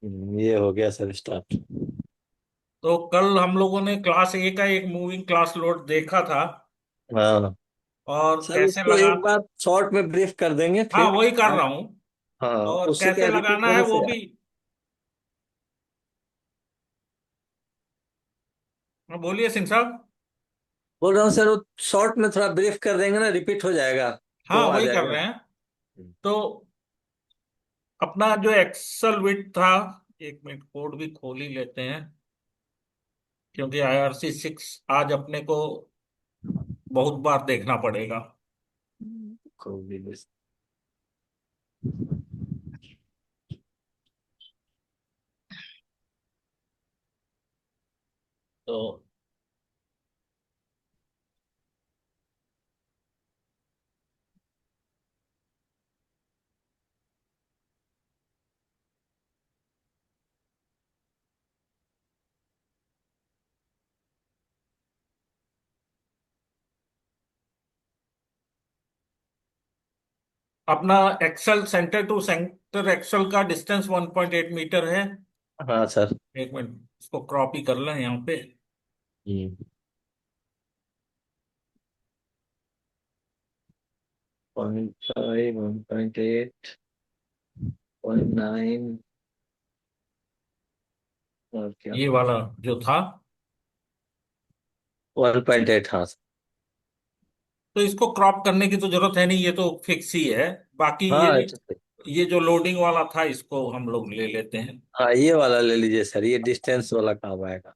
ये हो गया सर स्टार्ट। तो कल हम लोगों ने क्लास ए का एक मूविंग क्लास लोड देखा था। हाँ और सर, कैसे उसको लगा। एक बार शॉर्ट में ब्रीफ कर देंगे हाँ, फिर वही कर आप। रहा हूँ। हाँ, और उससे क्या कैसे रिपीट लगाना है होने वो से। भी। हाँ, बोलिए सिंह साहब। बोल रहा हूँ सर, वो शॉर्ट में थोड़ा ब्रीफ कर देंगे ना, रिपीट हो जाएगा तो हाँ, आ वही कर जाएगा। रहे हैं। तो अपना जो एक्सेल विड था, एक मिनट कोड भी खोल ही लेते हैं, क्योंकि IRC 6 आज अपने को बहुत बार देखना पड़ेगा। कोई भी नहीं। तो अपना axle centre to centre axle का डिस्टेंस 1.8 मीटर है। हाँ सर। एक मिनट, इसको क्रॉप ही कर लें यहाँ पे। हम्म। 0.5, 1.8, 0.9 और क्या। ये वाला जो था। 1.8, हाँ सर। तो इसको क्रॉप करने की तो जरूरत है नहीं, ये तो फिक्स ही है। बाकी हाँ ये ये जो लोडिंग वाला था, इसको हम लोग ले लेते हैं। हाँ, ये वाला ले लीजिए सर, ये डिस्टेंस वाला काम आएगा।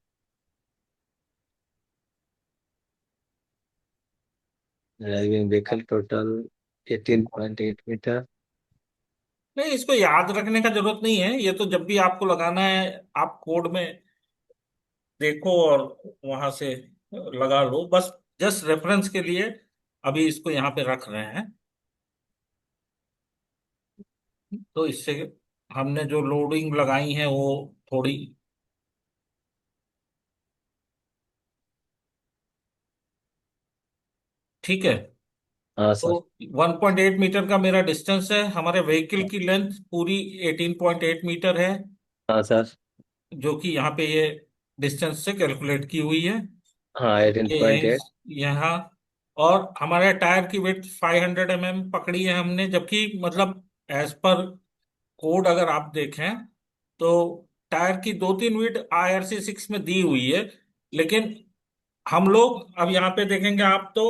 Driving vehicle total 18.8 metre. नहीं, इसको याद रखने का जरूरत नहीं है। ये तो जब भी आपको लगाना है, आप कोड में देखो और वहां से लगा लो बस। जस्ट रेफरेंस के लिए अभी इसको यहाँ पे रख रहे हैं। तो इससे हमने जो लोडिंग लगाई है वो थोड़ी ठीक है। हाँ तो सर। 1.8 मीटर का मेरा डिस्टेंस है। हमारे व्हीकल की लेंथ पूरी 18.8 मीटर है, हाँ सर। जो कि यहाँ पे ये डिस्टेंस से कैलकुलेट की हुई है। हाँ, एटीन ये पॉइंट यहीं एट यहाँ। और हमारे टायर की विड्थ 500 mm पकड़ी है हमने, जबकि मतलब एज पर कोड अगर आप देखें तो टायर की दो तीन विड्थ IRC 6 में दी हुई है। लेकिन हम लोग अब यहाँ पे देखेंगे आप तो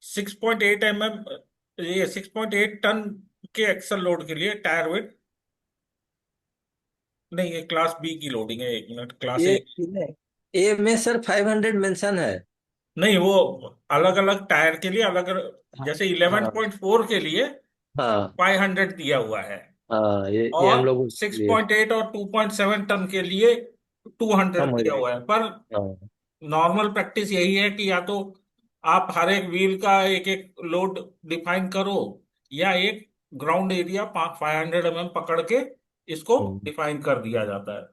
6.8 mm, ये 6.8 टन के एक्सल लोड के लिए टायर वेट। नहीं, ये क्लास बी की लोडिंग है। एक मिनट, क्लास ये ए। ए में सर 500 मेंशन है। नहीं, वो अलग अलग टायर के लिए अलग हाँ जैसे 11.4 के लिए हाँ 500 दिया हुआ है। हाँ, ये और हम लोग सिक्स लिए पॉइंट एट और 2.7 टन के लिए कम 200 हो दिया हुआ जाएगा। है। पर हाँ। नॉर्मल प्रैक्टिस यही है कि या तो आप हर एक व्हील का एक एक लोड डिफाइन करो, या एक ग्राउंड एरिया 500 mm पकड़ के इसको हम्म। डिफाइन कर दिया जाता है।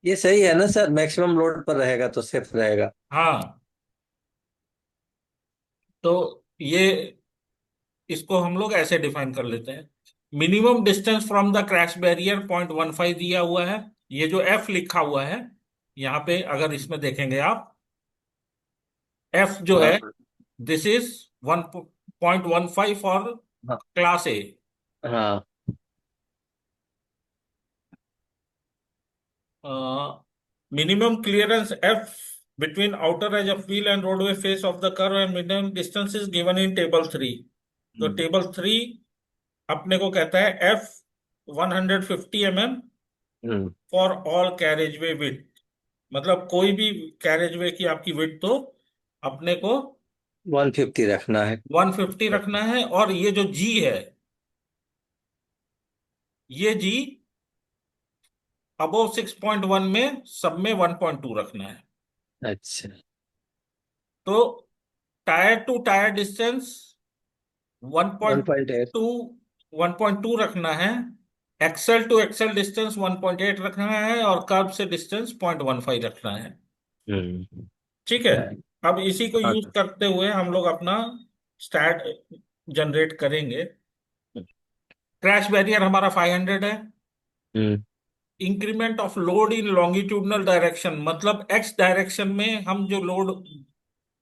ये सही है ना सर, मैक्सिमम लोड पर रहेगा तो सेफ रहेगा। हाँ। तो ये इसको हम लोग ऐसे डिफाइन कर लेते हैं। Minimum distance from the crash barrier 0.15 दिया हुआ है। ये जो एफ लिखा हुआ है यहाँ पे, अगर इसमें देखेंगे आप, एफ जो है, हाँ दिस इज 1.15 फॉर हाँ क्लास ए। हाँ। Minimum clearance F between outer as of wheel and roadway face of the curve and minimum distance is given in table 3। तो हम्म। टेबल 3 अपने को कहता है F 150 mm hmm. For all carriageway width. मतलब कोई भी कैरेजवे की आपकी विड्थ तो अपने को 150 रखना है। 150 रखना है। और ये जो जी है, ये जी अबोव 6.1 में सब में 1.2 रखना है। अच्छा। तो tyre to tyre distance one one point point eight to 1.2 रखना है। एक्सेल टू एक्सेल डिस्टेंस 1.8 रखना है, और कर्व से डिस्टेंस 0.15 रखना है। हम्म। ठीक है। अब इसी को हाँ यूज सर। करते हुए हम लोग अपना स्टैट जनरेट करेंगे। क्रैश बैरियर हमारा 500 है। हम्म। Increment of load in longitudinal direction, मतलब एक्स डायरेक्शन में हम जो लोड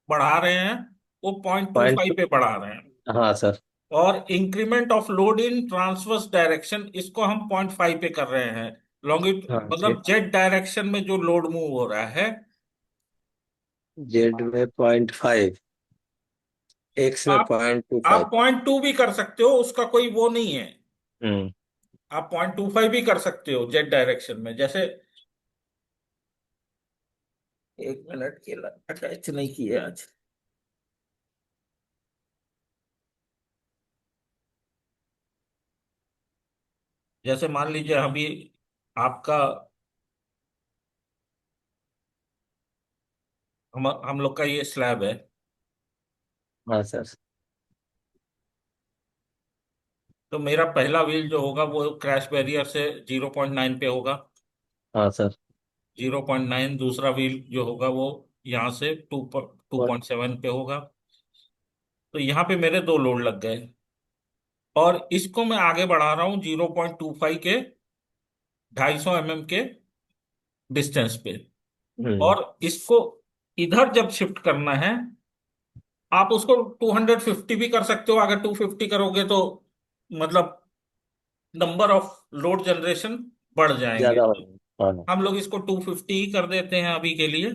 बढ़ा रहे हैं वो पॉइंट टू पॉइंट। फाइव पे बढ़ा रहे हैं। हाँ सर। और increment of load in transverse direction, इसको हम 0.5 पे कर रहे हैं। लॉन्गिट हाँ जी। मतलब जेड डायरेक्शन में जो लोड मूव हो रहा है। जेड में 0.5, एक्स में आप 0.25। आप 0.2 भी कर सकते हो, उसका कोई वो नहीं है। हम्म। आप 0.25 भी कर सकते हो जेड डायरेक्शन में, जैसे 1 मिनट के लिए अटैच नहीं किए आज। जैसे मान लीजिए अभी आपका, हम लोग का ये स्लैब है। हाँ सर। तो मेरा पहला व्हील जो होगा वो क्रैश बैरियर से 0.9 पे होगा। हाँ सर। 0.9। दूसरा व्हील जो होगा वो यहाँ से 2.7 पे होगा। तो यहाँ पे मेरे दो लोड लग गए। और इसको मैं आगे बढ़ा रहा हूँ 0.25 के 250 mm के डिस्टेंस पे। हम्म। और इसको इधर जब शिफ्ट करना है, आप उसको 250 भी कर सकते हो। अगर 250 करोगे तो मतलब नंबर ऑफ लोड जनरेशन बढ़ जाएंगे। ज्यादा हो जाएगा। हाँ। हम लोग इसको 250 ही कर देते हैं अभी के लिए।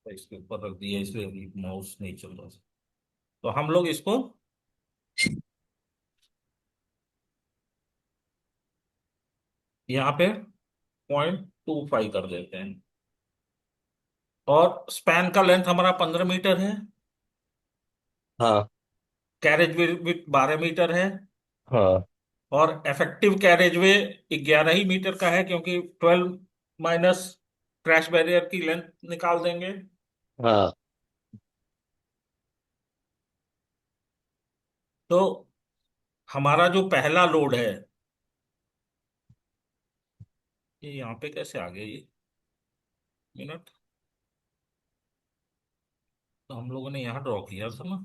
तो इसके ऊपर रख दिया इसलिए अभी माउस नहीं चल रहा। तो हम लोग इसको यहाँ पे 0.25 कर देते हैं। और स्पैन का लेंथ हमारा 15 मीटर है। हाँ। कैरेज विड्थ 12 मीटर है। हाँ। और इफेक्टिव कैरेज वे 11 ही मीटर का है, क्योंकि 12 माइनस क्रैश बैरियर की लेंथ निकाल देंगे। हाँ। तो हमारा जो पहला लोड है, ये यहाँ पे कैसे आ गया ये, मिनट। तो हम लोगों ने यहाँ ड्रॉ किया था ना।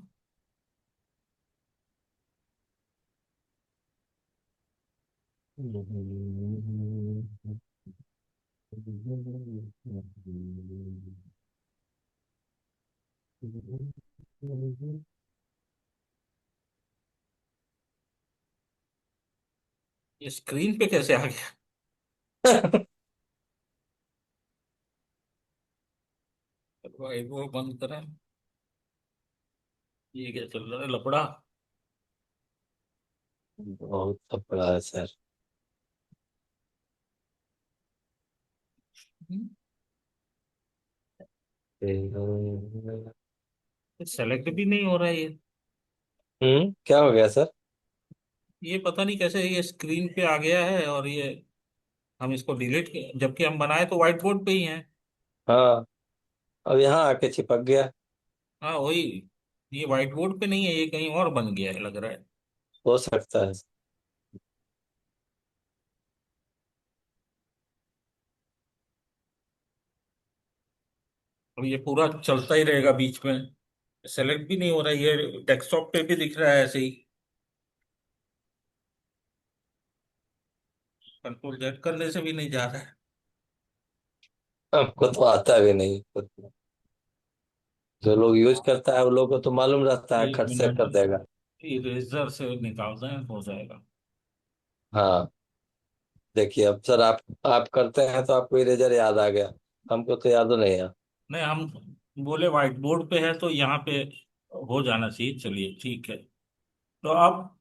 ये स्क्रीन पे कैसे आ गया। भाई वो बंद करें। ये क्या चल रहा है लपड़ा। बहुत कपड़ा है सर। सेलेक्ट भी नहीं हो रहा है ये। क्या हो गया सर? ये पता नहीं कैसे ये स्क्रीन पे आ गया है, और ये हम इसको डिलीट, जबकि हम बनाए तो व्हाइट बोर्ड पे ही हैं। हाँ, अब यहाँ आके चिपक गया। हाँ वही। ये व्हाइट बोर्ड पे नहीं है, ये कहीं और बन गया है लग रहा है। हो सकता है। अब ये पूरा चलता ही रहेगा बीच में। सेलेक्ट भी नहीं हो रहा है, ये डेस्कटॉप पे भी दिख रहा है ऐसे ही। कंट्रोल जेड करने से भी नहीं जा रहा है। हमको तो आता भी नहीं खुद। जो लोग यूज करता है वो लोग को तो मालूम रहता है, एक खट से मिनट, कर देगा। इरेजर से निकालते हैं हो जाएगा। हाँ। देखिए अब सर, आप करते हैं तो आपको इरेजर याद आ गया। हमको तो याद नहीं है। नहीं, हम बोले व्हाइट बोर्ड पे है तो यहाँ पे हो जाना चाहिए। चलिए ठीक है। तो अब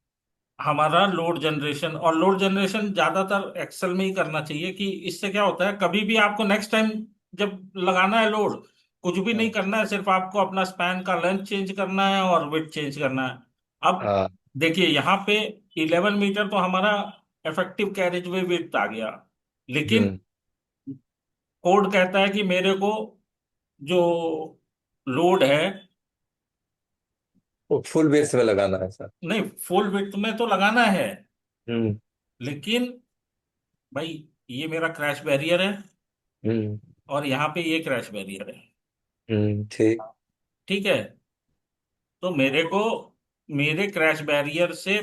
हमारा लोड जनरेशन, और लोड जनरेशन ज्यादातर एक्सेल में ही करना चाहिए, कि इससे क्या होता है कभी भी आपको नेक्स्ट टाइम जब लगाना है लोड, कुछ भी नहीं हाँ। करना है, सिर्फ आपको अपना स्पैन का लेंथ चेंज करना है और विड्थ चेंज करना है। अब हाँ। देखिए यहाँ पे 11 मीटर तो हमारा इफेक्टिव कैरेज वे विड्थ आ गया। लेकिन हम्म। कोड कहता है कि मेरे को जो लोड है, वो फुल बेस में लगाना है सर। नहीं फुल विड्थ में तो लगाना है। हम्म। लेकिन भाई ये मेरा क्रैश बैरियर है, हम्म। और यहाँ पे ये क्रैश बैरियर है। ठीक। ठीक है। तो मेरे को मेरे क्रैश बैरियर से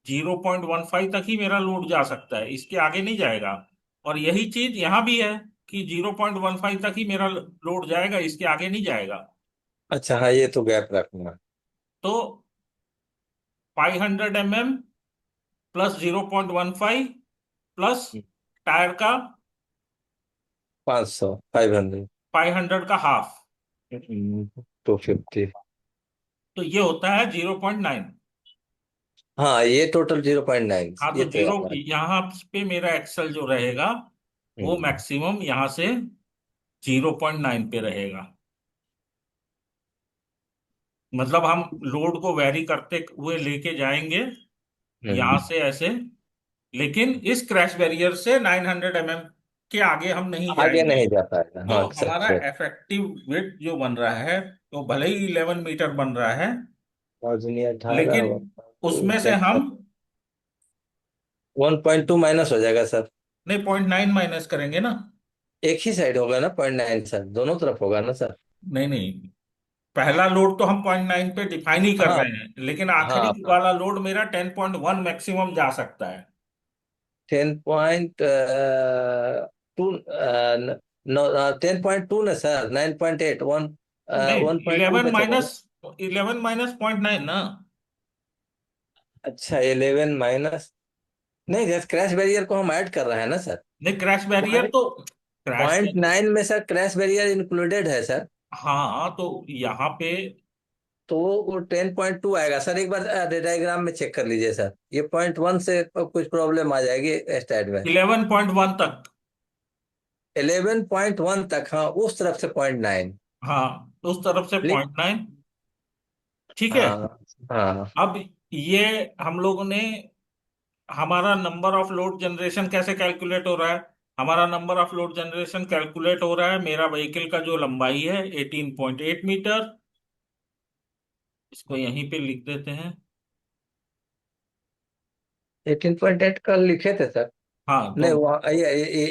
0.15 तक ही मेरा लोड जा सकता है, इसके आगे नहीं जाएगा। और यही चीज यहाँ भी है कि 0.15 तक ही मेरा लोड जाएगा, इसके आगे नहीं जाएगा। अच्छा, हाँ, ये तो गैप रखना। तो 500 mm प्लस 0.15 प्लस टायर का 500, 500। 500 का हाफ, 250। तो ये होता है 0.9। हाँ, ये टोटल 0.9, हाँ, तो ये तो जीरो याद है। यहाँ पे मेरा एक्सल जो रहेगा वो हम्म। मैक्सिमम यहाँ से 0.9 पे रहेगा। मतलब हम लोड को वैरी करते हुए लेके जाएंगे यहाँ हम्म। से ऐसे, लेकिन इस क्रैश बैरियर से 900 mm के आगे हम नहीं आगे जाएंगे। नहीं जा पाएगा, तो हाँ, सर, हमारा सर। इफेक्टिव वेट जो बन रहा है, तो भले ही 11 मीटर बन रहा है, वजनी 18, लेकिन उसमें से हम 1.2 माइनस हो जाएगा सर। नहीं 0.9 माइनस करेंगे ना। एक ही साइड होगा ना, 0.9 सर, दोनों तरफ होगा ना सर। नहीं नहीं, पहला लोड तो हम 0.9 पे डिफाइन ही कर हाँ, रहे हैं, लेकिन हाँ, आखिरी हाँ। वाला लोड मेरा 10.1 मैक्सिमम जा सकता है। 10.2, 10.2 ना सर, 9.8, 1.2 नहीं, पे चलेगा। 11 माइनस 0.9 ना। अच्छा, 11 माइनस। नहीं सर, क्रैश बैरियर को हम ऐड कर रहे हैं ना सर। नहीं, क्रैश बैरियर पॉइंट तो क्रैश पॉइंट नाइन में सर क्रैश बैरियर इंक्लूडेड है सर। हाँ, तो यहाँ पे तो वो 10.2 आएगा सर, एक बार डायग्राम में चेक कर लीजिए सर, ये 0.1 से कुछ प्रॉब्लम आ जाएगी स्टैट में। 11.1 तक। 11.1 तक, हाँ, उस तरफ से 0.9। हाँ, तो उस तरफ से 0.9। ठीक है। हाँ, हाँ। अब ये हम लोगों ने, हमारा नंबर ऑफ लोड जनरेशन कैसे कैलकुलेट हो रहा है? हमारा number of load generation calculate हो रहा है, मेरा व्हीकल का जो लंबाई है 18.8 मीटर, इसको यहीं पे लिख देते हैं। 18.8 का लिखे थे सर। हाँ, तो नहीं, वो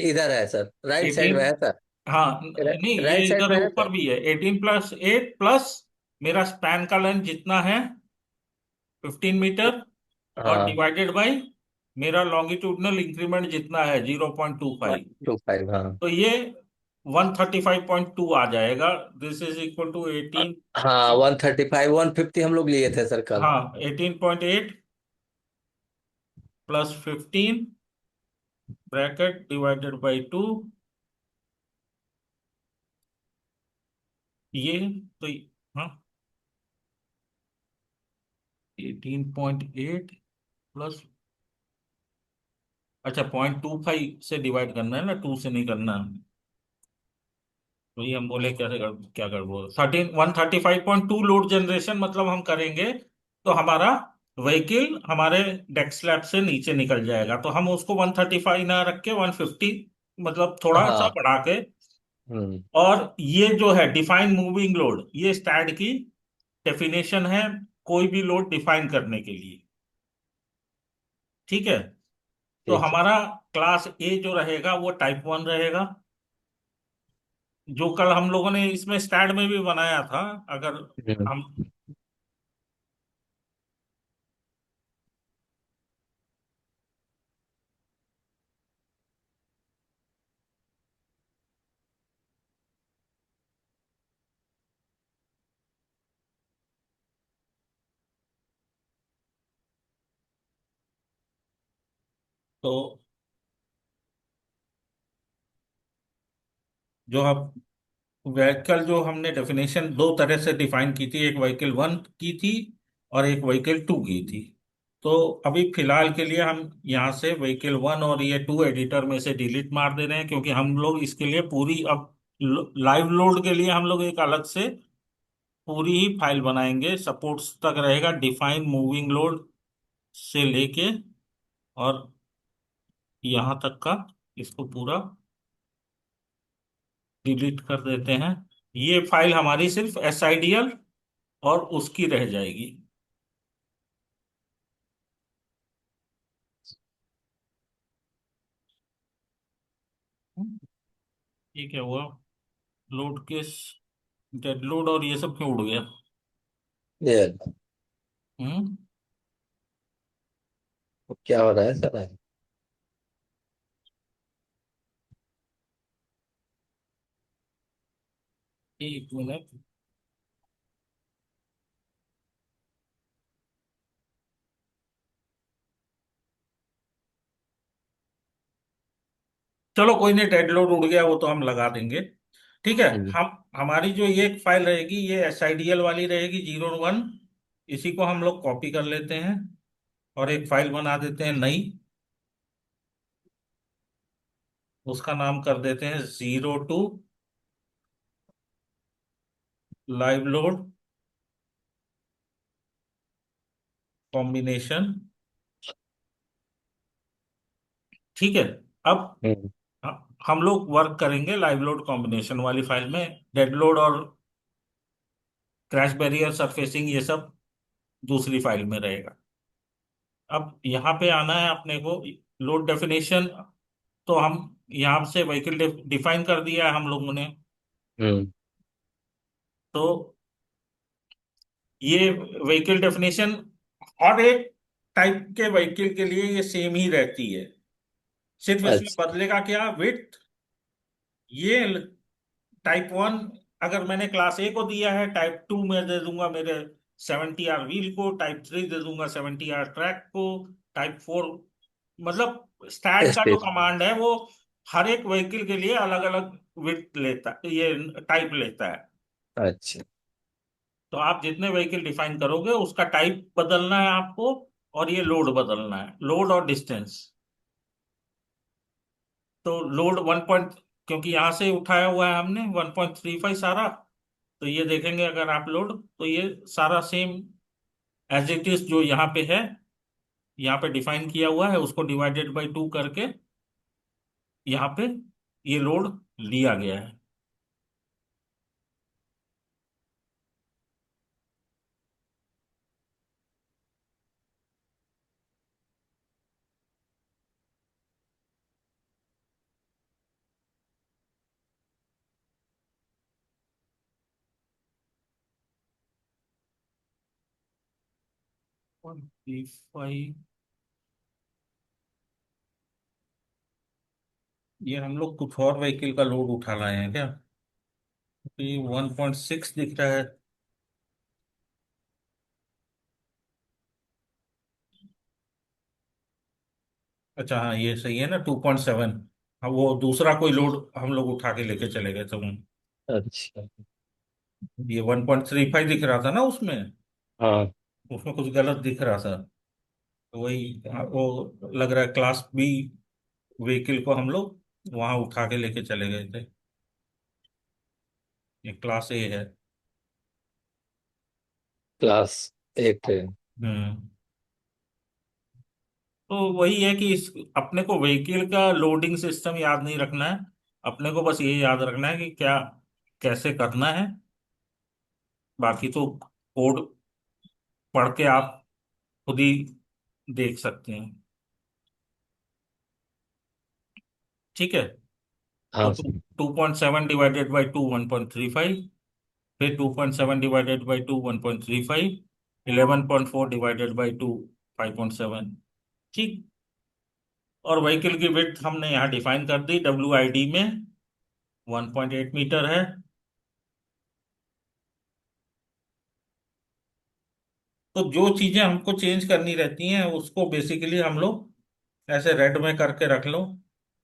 इधर है सर, राइट साइड 18, में है सर। हाँ नहीं, ये राइट साइड इधर में है ऊपर सर। भी है, 18+8 प्लस मेरा स्पैन का लेंथ जितना है 15 मीटर, और हाँ, डिवाइडेड बाई मेरा लॉन्गिट्यूडनल इंक्रीमेंट जितना है 0.25। 0.25, हाँ। तो ये 135.2 आ जाएगा। This is equal to 18। हाँ, 135, 150 हम लोग लिए थे सर कल। हाँ, 18.8 प्लस 15 ब्रैकेट डिवाइडेड बाई 2, ये तो, हाँ, 18.8 प्लस, अच्छा 0.25 से डिवाइड करना है ना, 2 से नहीं करना है। तो ये हम बोले कैसे कर, क्या कर बोल 135.2 लोड जनरेशन मतलब हम करेंगे, तो हमारा व्हीकल हमारे डेक स्लैब से नीचे निकल जाएगा, तो हम उसको 135 ना रख के 150, मतलब थोड़ा सा हाँ। बढ़ा के। हम्म। और ये जो है डिफाइन मूविंग लोड, ये स्टैड की डेफिनेशन है कोई भी लोड डिफाइन करने के लिए। ठीक है। तो ठीक है। हमारा क्लास ए जो रहेगा वो टाइप 1 रहेगा, जो कल हम लोगों ने इसमें स्टैड में भी बनाया था। अगर हम्म। हम, तो जो हम व्हीकल, जो हमने डेफिनेशन दो तरह से डिफाइन की थी, एक व्हीकल 1 की थी और एक व्हीकल 2 की थी। तो अभी फिलहाल के लिए हम यहाँ से व्हीकल 1 और ये 2 एडिटर में से डिलीट मार दे रहे हैं, क्योंकि हम लोग इसके लिए पूरी अब लाइव लोड के लिए हम लोग एक अलग से पूरी ही फाइल बनाएंगे, सपोर्ट्स तक रहेगा, डिफाइन मूविंग लोड से लेके और यहाँ तक का, इसको पूरा डिलीट कर देते हैं। ये फाइल हमारी सिर्फ एसआईडीएल और उसकी रह जाएगी। ये क्या हुआ? लोड केस, डेड लोड और ये सब क्यों उड़ गया? ये हम्म। क्या हो रहा है सर? 1 मिनट। चलो कोई नहीं, डेड लोड उड़ गया वो तो हम लगा देंगे। ठीक है। हम्म। हम हमारी जो ये एक फाइल रहेगी, ये SIDL वाली रहेगी 01। इसी को हम लोग कॉपी कर लेते हैं और एक फाइल बना देते हैं नई। उसका नाम कर देते हैं 02 लाइव लोड कॉम्बिनेशन। ठीक है। अब हम्म। हम लोग वर्क करेंगे लाइव लोड कॉम्बिनेशन वाली फाइल में। डेड लोड और क्रैश बैरियर सरफेसिंग ये सब दूसरी फाइल में रहेगा। अब यहाँ पे आना है अपने को। लोड डेफिनेशन तो हम यहाँ से व्हीकल डिफाइन कर दिया है हम लोगों ने। हम्म। तो ये व्हीकल डेफिनेशन हर एक टाइप के व्हीकल के लिए ये सेम ही रहती है। सिर्फ इसमें अच्छा। बदलेगा क्या? विड्थ। ये टाइप 1 अगर मैंने क्लास A को दिया है, टाइप 2 में दे दूंगा मेरे 70R व्हील को, टाइप 3 दे दूंगा 70R ट्रैक को, टाइप 4 मतलब स्टैट का जो स्पेस। कमांड है वो हर एक व्हीकल के लिए अलग अलग विड्थ लेता, ये टाइप लेता है। अच्छा। तो आप जितने व्हीकल डिफाइन करोगे उसका टाइप बदलना है आपको, और ये लोड बदलना है, लोड और डिस्टेंस। तो लोड 1 पॉइंट, क्योंकि यहाँ से उठाया हुआ है हमने 1.35 सारा। तो ये देखेंगे अगर आप लोड, तो ये सारा सेम एज इट इज जो यहाँ पे है, यहाँ पे डिफाइन किया हुआ है, उसको डिवाइडेड बाई 2 करके यहाँ पे ये लोड लिया गया है। 1.35। ये हम लोग कुछ और व्हीकल का लोड उठा लाए हैं क्या? तो ये 1.6 दिख रहा है। अच्छा हाँ, ये सही है ना, 2.7। हाँ, वो दूसरा कोई लोड हम लोग उठा के लेके चले गए थे। अच्छा। ये 1.35 दिख रहा था ना उसमें। हाँ। उसमें कुछ गलत दिख रहा था। तो वही वो लग रहा है क्लास B व्हीकल को हम लोग वहां उठा के लेके चले गए थे। ये क्लास A है। क्लास एक ट्रेन। हम्म। तो वही है कि अपने को व्हीकल का लोडिंग सिस्टम याद नहीं रखना है। अपने को बस ये याद रखना है कि क्या कैसे करना है। बाकी तो कोड पढ़ के आप खुद ही देख सकते हैं। ठीक है। तो हाँ सर। 2.7 डिवाइडेड बाई 2 1.35, फिर 2.7 डिवाइडेड बाई 2 1.35, 11.4 डिवाइडेड बाई 2 5.7। ठीक। और व्हीकल की विड्थ हमने यहाँ डिफाइन कर दी WID में, 1.8 मीटर है। तो जो चीजें हमको चेंज करनी रहती हैं उसको बेसिकली हम लोग ऐसे रेड में करके रख लो,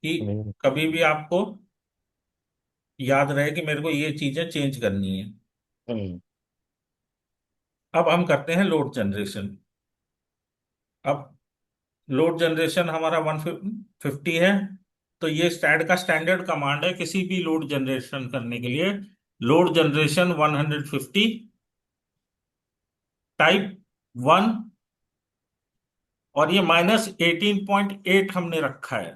कि हम्म। कभी भी आपको याद रहे कि मेरे को ये चीजें चेंज करनी है। हम्म। अब हम करते हैं लोड जनरेशन। अब लोड जनरेशन हमारा 150 है। तो ये स्टैट का स्टैंडर्ड कमांड है किसी भी लोड जनरेशन करने के लिए। Load generation 150 type 1। और ये -18.8 हमने रखा है।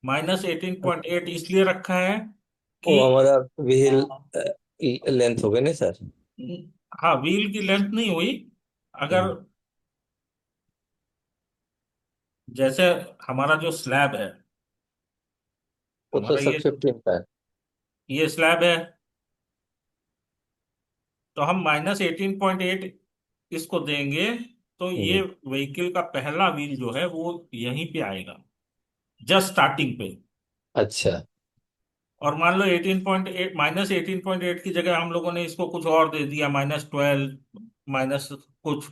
-18.8 इसलिए रखा है कि वो हमारा व्हील लेंथ हो गई नहीं सर? हाँ, व्हील की लेंथ नहीं हुई। अगर हम्म। जैसे हमारा जो स्लैब है, वो तो हमारा सर ये 15 का है। ये स्लैब है, तो हम -18.8 इसको देंगे, तो ये हम्म, व्हीकल का पहला व्हील जो है वो यहीं पे आएगा, जस्ट स्टार्टिंग पे। अच्छा। और मान लो 18.8, -18.8 की जगह हम लोगों ने इसको कुछ और दे दिया, -12, माइनस कुछ,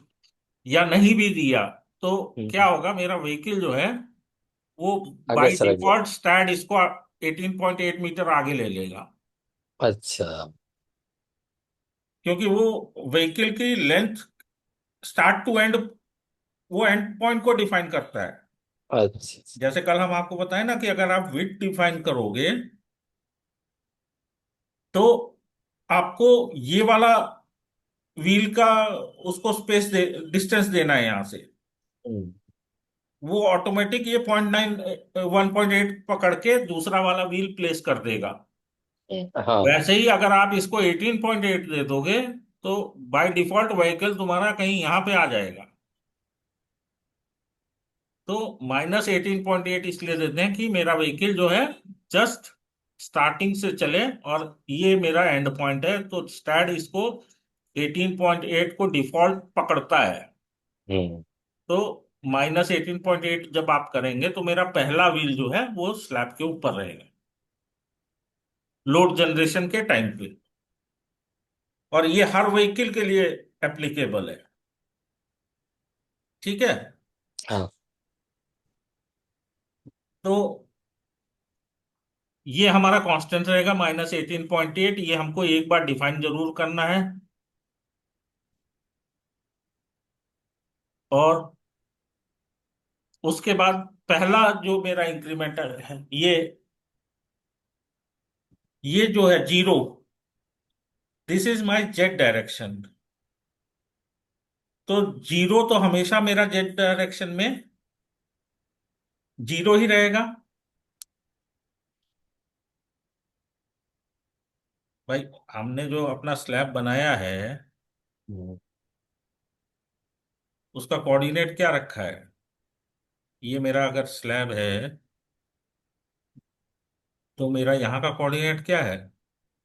या नहीं भी दिया, तो क्या हम्म, होगा, मेरा व्हीकल जो है वो आगे बाय सरक डिफॉल्ट स्टैट इसको 18.8 मीटर आगे ले लेगा, गया। अच्छा। क्योंकि वो व्हीकल की लेंथ स्टार्ट टू एंड, वो एंड पॉइंट को डिफाइन करता है। अच्छा। जैसे कल हम आपको बताए ना कि अगर आप विड्थ डिफाइन करोगे, तो आपको ये वाला व्हील का उसको स्पेस दे, डिस्टेंस देना है यहां से, हम्म, वो ऑटोमेटिक ये 0.9, 1.8 पकड़ के दूसरा वाला व्हील प्लेस कर देगा। हाँ। वैसे ही अगर आप इसको 18.8 दे दोगे, तो बाय डिफॉल्ट व्हीकल तुम्हारा कहीं यहां पे आ जाएगा। तो -18.8 इसलिए देते हैं कि मेरा व्हीकल जो है जस्ट स्टार्टिंग से चले, और ये मेरा एंड पॉइंट है, तो स्टैट इसको 18.8 को डिफॉल्ट पकड़ता है। हम्म, तो -18.8 जब आप करेंगे, तो मेरा पहला व्हील जो है वो स्लैब के ऊपर रहेगा लोड जनरेशन के टाइम पे। और ये हर व्हीकल के लिए एप्लीकेबल है, ठीक है। हाँ। तो ये हमारा कांस्टेंट रहेगा -18.8, ये हमको एक बार डिफाइन जरूर करना है। और उसके बाद पहला जो मेरा इंक्रीमेंट है, ये जो है zero, this is my Z direction. तो जीरो तो हमेशा मेरा जेड डायरेक्शन में जीरो ही रहेगा। भाई, हमने जो अपना स्लैब बनाया है, हम्म, उसका कोऑर्डिनेट क्या रखा है? ये मेरा अगर स्लैब है, तो मेरा यहाँ का कोऑर्डिनेट क्या है?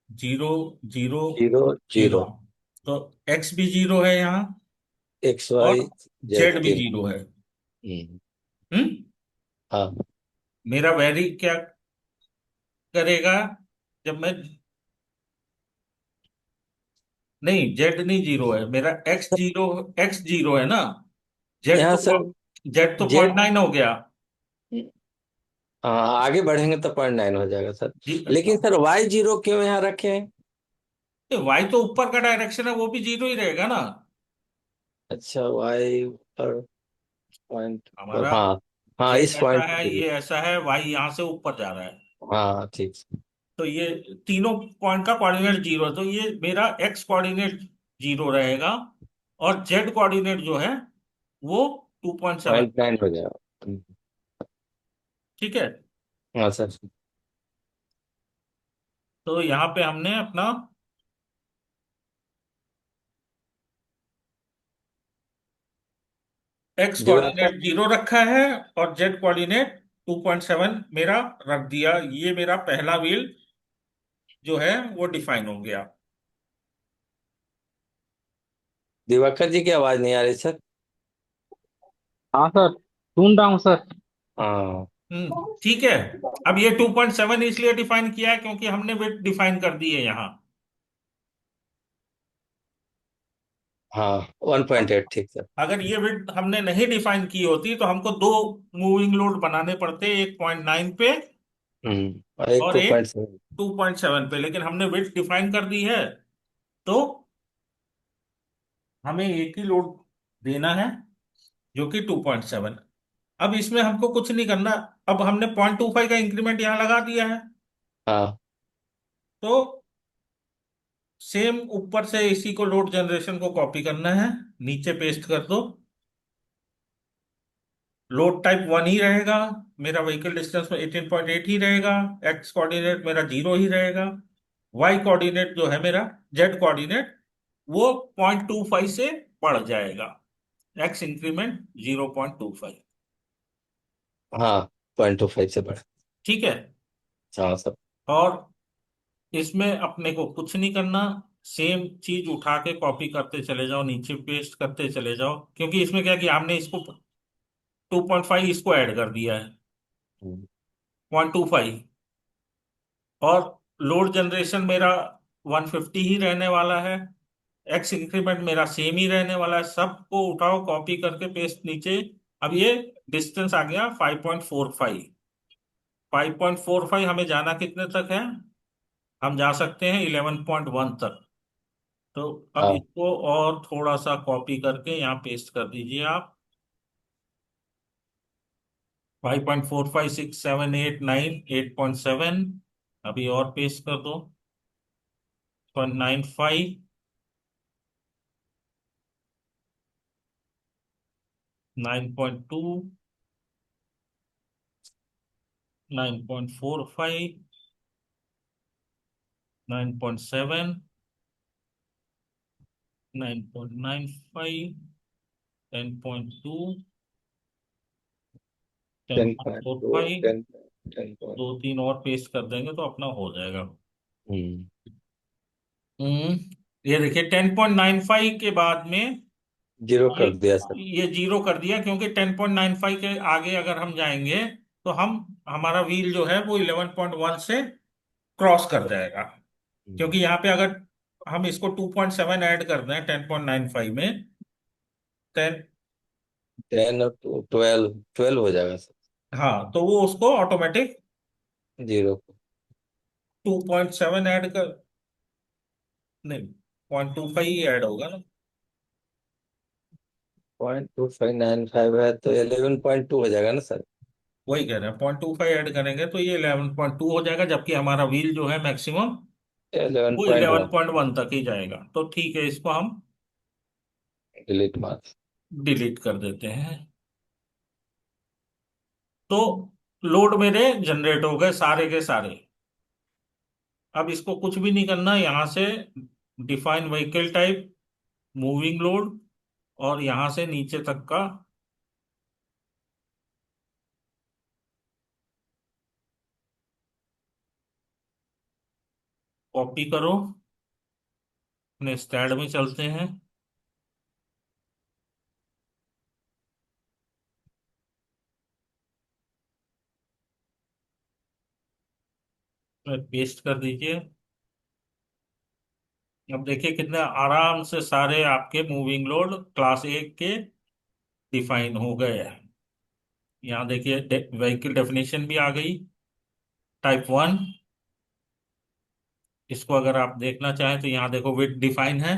0, 0, जीरो, 0। जीरो। तो एक्स भी 0 है यहाँ, एक्स और वाई जेड जेड भी तीन। 0 है। हम्म, हम्म। हाँ। मेरा वेरी क्या करेगा जब मैं, नहीं, जेड नहीं 0 है मेरा, एक्स 0 है ना। जेड यहाँ तो सर जेड तो पॉइंट जेड, नाइन हो गया। हाँ आगे बढ़ेंगे तो 0.9 हो जाएगा सर। जी, लेकिन सर वाई जीरो क्यों यहाँ रखे हैं? वाई तो ऊपर का डायरेक्शन है, वो भी 0 ही रहेगा ना। अच्छा, वाई पर पॉइंट पर, हमारा हाँ। हाँ जेड इस ऐसा पॉइंट है, पे। ये ऐसा है, वाई यहाँ से ऊपर जा रहा है। हाँ ठीक। तो ये तीनों पॉइंट का कोऑर्डिनेट 0 है, तो ये मेरा एक्स कोऑर्डिनेट 0 रहेगा, और जेड कोऑर्डिनेट जो है वो 2.7। 0.9 हो जाएगा। ठीक है। हाँ सर। तो यहाँ पे हमने अपना एक्स दिवाकर। कोऑर्डिनेट 0 रखा है, और जेड कोऑर्डिनेट 2.7 मेरा रख दिया। ये मेरा पहला व्हील जो है वो डिफाइन हो गया। दिवाकर जी की आवाज नहीं आ रही सर। हाँ सर, सुन रहा हूँ सर। हाँ। ठीक है। अब ये 2.7 इसलिए डिफाइन किया है क्योंकि हमने विड्थ डिफाइन कर दी है यहाँ। हाँ 1.8 ठीक सर। अगर ये विड्थ हमने नहीं डिफाइन की होती, तो हमको दो मूविंग लोड बनाने पड़ते, एक 0.9 पे और एक और टू एक पॉइंट सेवन 2.7 पे, लेकिन हमने विड्थ डिफाइन कर दी है, तो हमें एक ही लोड देना है, जो कि 2.7। अब इसमें हमको कुछ नहीं करना। अब हमने 0.25 का इंक्रीमेंट यहाँ लगा दिया है, हाँ। तो सेम ऊपर से इसी को लोड जनरेशन को कॉपी करना है, नीचे पेस्ट कर दो। लोड टाइप 1 ही रहेगा, मेरा व्हीकल डिस्टेंस में 18.8 ही रहेगा, एक्स कोऑर्डिनेट मेरा 0 ही रहेगा, वाई कोऑर्डिनेट जो है मेरा, जेड कोऑर्डिनेट, वो 0.25 से बढ़ जाएगा, एक्स इंक्रीमेंट 0.25। हाँ 0.25 से बढ़ा। ठीक है। हाँ सर। और इसमें अपने को कुछ नहीं करना, सेम चीज उठा के कॉपी करते चले जाओ, नीचे पेस्ट करते चले जाओ, क्योंकि इसमें क्या किया हमने, इसको 2.5 इसको ऐड कर दिया है, हम्म, 0.25। और लोड जनरेशन मेरा 150 ही रहने वाला है, एक्स इंक्रीमेंट मेरा सेम ही रहने वाला है, सबको उठाओ कॉपी करके पेस्ट नीचे। अब ये डिस्टेंस आ गया 5.45। 5.45 हमें जाना कितने तक है, हम जा सकते हैं 11.1 तक। तो अब हाँ इसको और थोड़ा सा कॉपी करके यहाँ पेस्ट कर दीजिए आप। 5.45, 6, 7, 8, 9, 8.7, अभी और पेस्ट कर दो। 0.95, 9.2, 9.45, 9.7, 9.95, 10.2, ten 10 point point four two five 10 point. दो तीन और पेस्ट कर देंगे तो अपना हो जाएगा। हम्म, हम्म ये देखिए 10.95 के बाद में जीरो ये कर दिया सर। ये जीरो कर दिया, क्योंकि 10.95 के आगे अगर हम जाएंगे तो हम हमारा व्हील जो है वो 11.1 से क्रॉस कर जाएगा। हम्म, क्योंकि यहाँ पे अगर हम इसको 2.7 ऐड कर दें 10.95 में, 10, 10 और 12 हो जाएगा सर। हाँ तो वो उसको ऑटोमेटिक जीरो 2.7 ऐड कर, नहीं 0.25 ही ऐड होगा ना। 0.2595 है तो 11.2 हो जाएगा ना सर। वही कह रहे हैं 0.25 ऐड करेंगे तो ये 11.2 हो जाएगा, जबकि हमारा व्हील जो है मैक्सिमम इलेवन वो point eleven one point one तक ही जाएगा। तो ठीक है, इसको हम डिलीट मार। डिलीट कर देते हैं। तो लोड मेरे जनरेट हो गए सारे के सारे। अब इसको कुछ भी नहीं करना, यहां से define vehicle type, moving load, और यहां से नीचे तक का कॉपी करो। अपने स्टैंड में चलते हैं। पेस्ट कर दीजिए। अब देखिए कितने आराम से सारे आपके मूविंग लोड क्लास ए के डिफाइन हो गए हैं। यहाँ देखिए व्हीकल डेफिनेशन भी आ गई, टाइप 1। इसको अगर आप देखना चाहें तो यहाँ देखो विथ डिफाइन है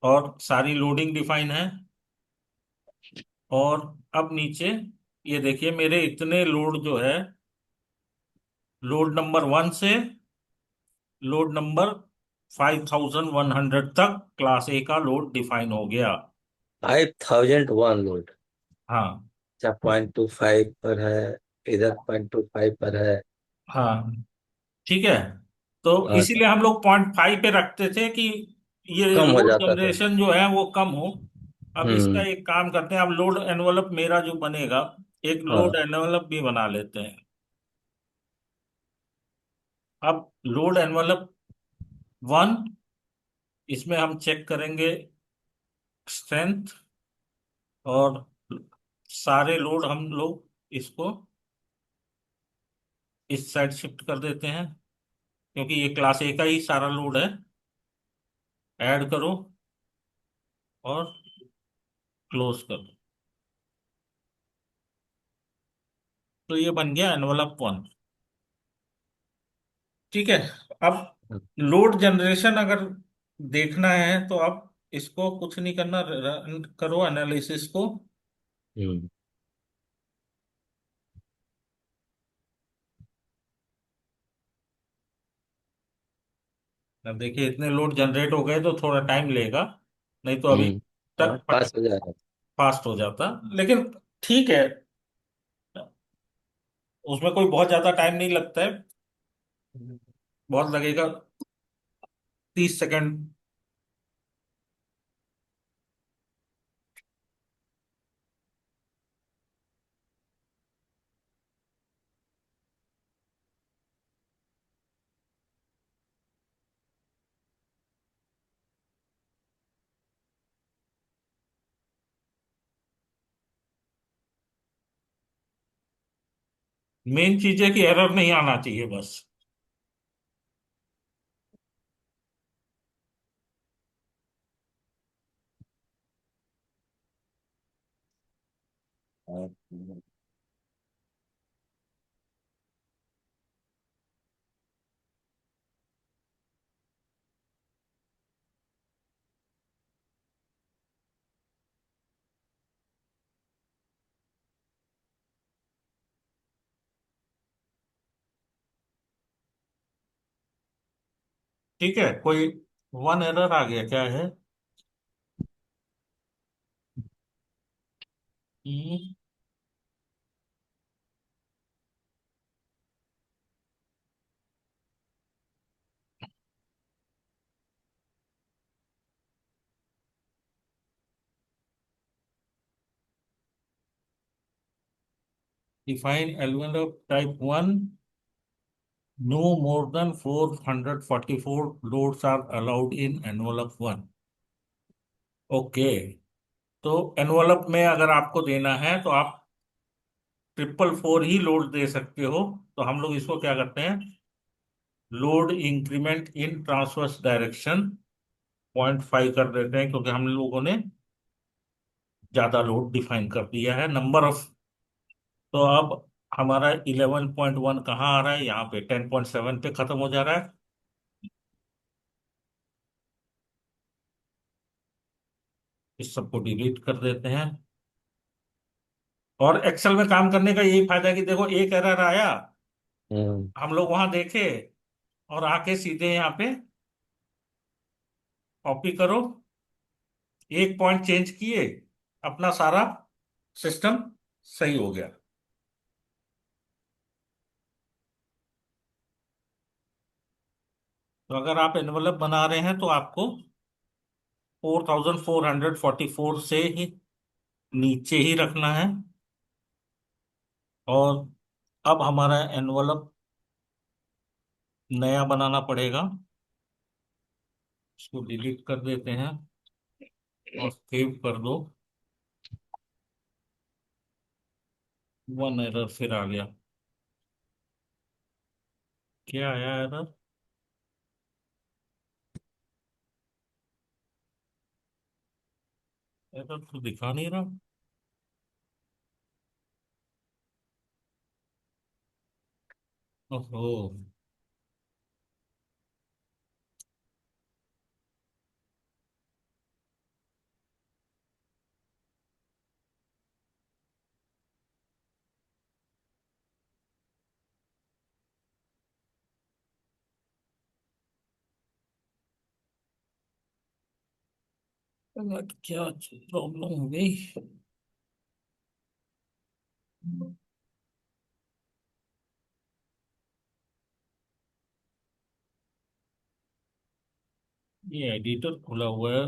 और सारी लोडिंग डिफाइन है। और अब नीचे ये देखिए मेरे इतने लोड जो है, लोड नंबर 1 से लोड नंबर 5100 तक क्लास ए का लोड डिफाइन हो गया। 5001 लोड। हाँ। अच्छा 0.25 पर है, इधर 0.25 पर है। हाँ ठीक है। तो हाँ सर। इसीलिए हम लोग 0.5 पे रखते थे कि ये कम हो लोड जाता था। जनरेशन जो है वो कम हो। अब इसका हम्म। एक काम करते हैं, अब लोड एनवलप मेरा जो बनेगा, एक लोड हाँ एनवलप भी बना लेते हैं। अब लोड एनवलप 1, इसमें हम चेक करेंगे स्ट्रेंथ, और सारे लोड हम लोग इसको इस साइड शिफ्ट कर देते हैं, क्योंकि ये क्लास ए का ही सारा लोड है। ऐड करो और क्लोज करो। तो ये बन गया एनवलप 1। ठीक है। अब लोड जनरेशन अगर देखना है तो अब इसको कुछ नहीं करना, रन करो एनालिसिस को। हम्म, अब देखिए इतने लोड जनरेट हो गए तो थोड़ा टाइम लेगा, नहीं तो अभी हाँ तक पास हो जाएगा। फास्ट हो जाता। लेकिन ठीक है, उसमें कोई बहुत ज्यादा टाइम नहीं लगता है, बहुत लगेगा 30 सेकंड। मेन चीज है कि एरर नहीं आना चाहिए बस। ठीक है, कोई वन एरर आ गया, क्या है? Define element of type one, no more than 444 loads are allowed in envelope one. Okay, तो एनवलप में अगर आपको देना है तो आप 444 ही लोड दे सकते हो। तो हम लोग इसको क्या करते हैं, load increment in transverse direction 0.5 कर देते हैं, क्योंकि हम लोगों ने ज्यादा लोड डिफाइन कर दिया है। नंबर ऑफ, तो अब हमारा 11.1 कहाँ आ रहा है, यहाँ पे 10.7 पे खत्म हो जा रहा है। इस सबको डिलीट कर देते हैं। और एक्सेल में काम करने का यही फायदा है कि देखो, एक एरर आया, हम्म। हम लोग वहां देखे और आके सीधे यहाँ पे कॉपी करो, एक पॉइंट चेंज किए, अपना सारा सिस्टम सही हो गया। तो अगर आप एनवलप बना रहे हैं तो आपको 4444 से ही नीचे ही रखना है। और अब हमारा एनवलप नया बनाना पड़ेगा, इसको डिलीट कर देते हैं और सेव कर दो। वन एरर फिर आ गया, क्या आया एरर? एरर तो दिखा नहीं रहा। ओहो, क्या प्रॉब्लम हो गई? ये एडिटर खुला हुआ है।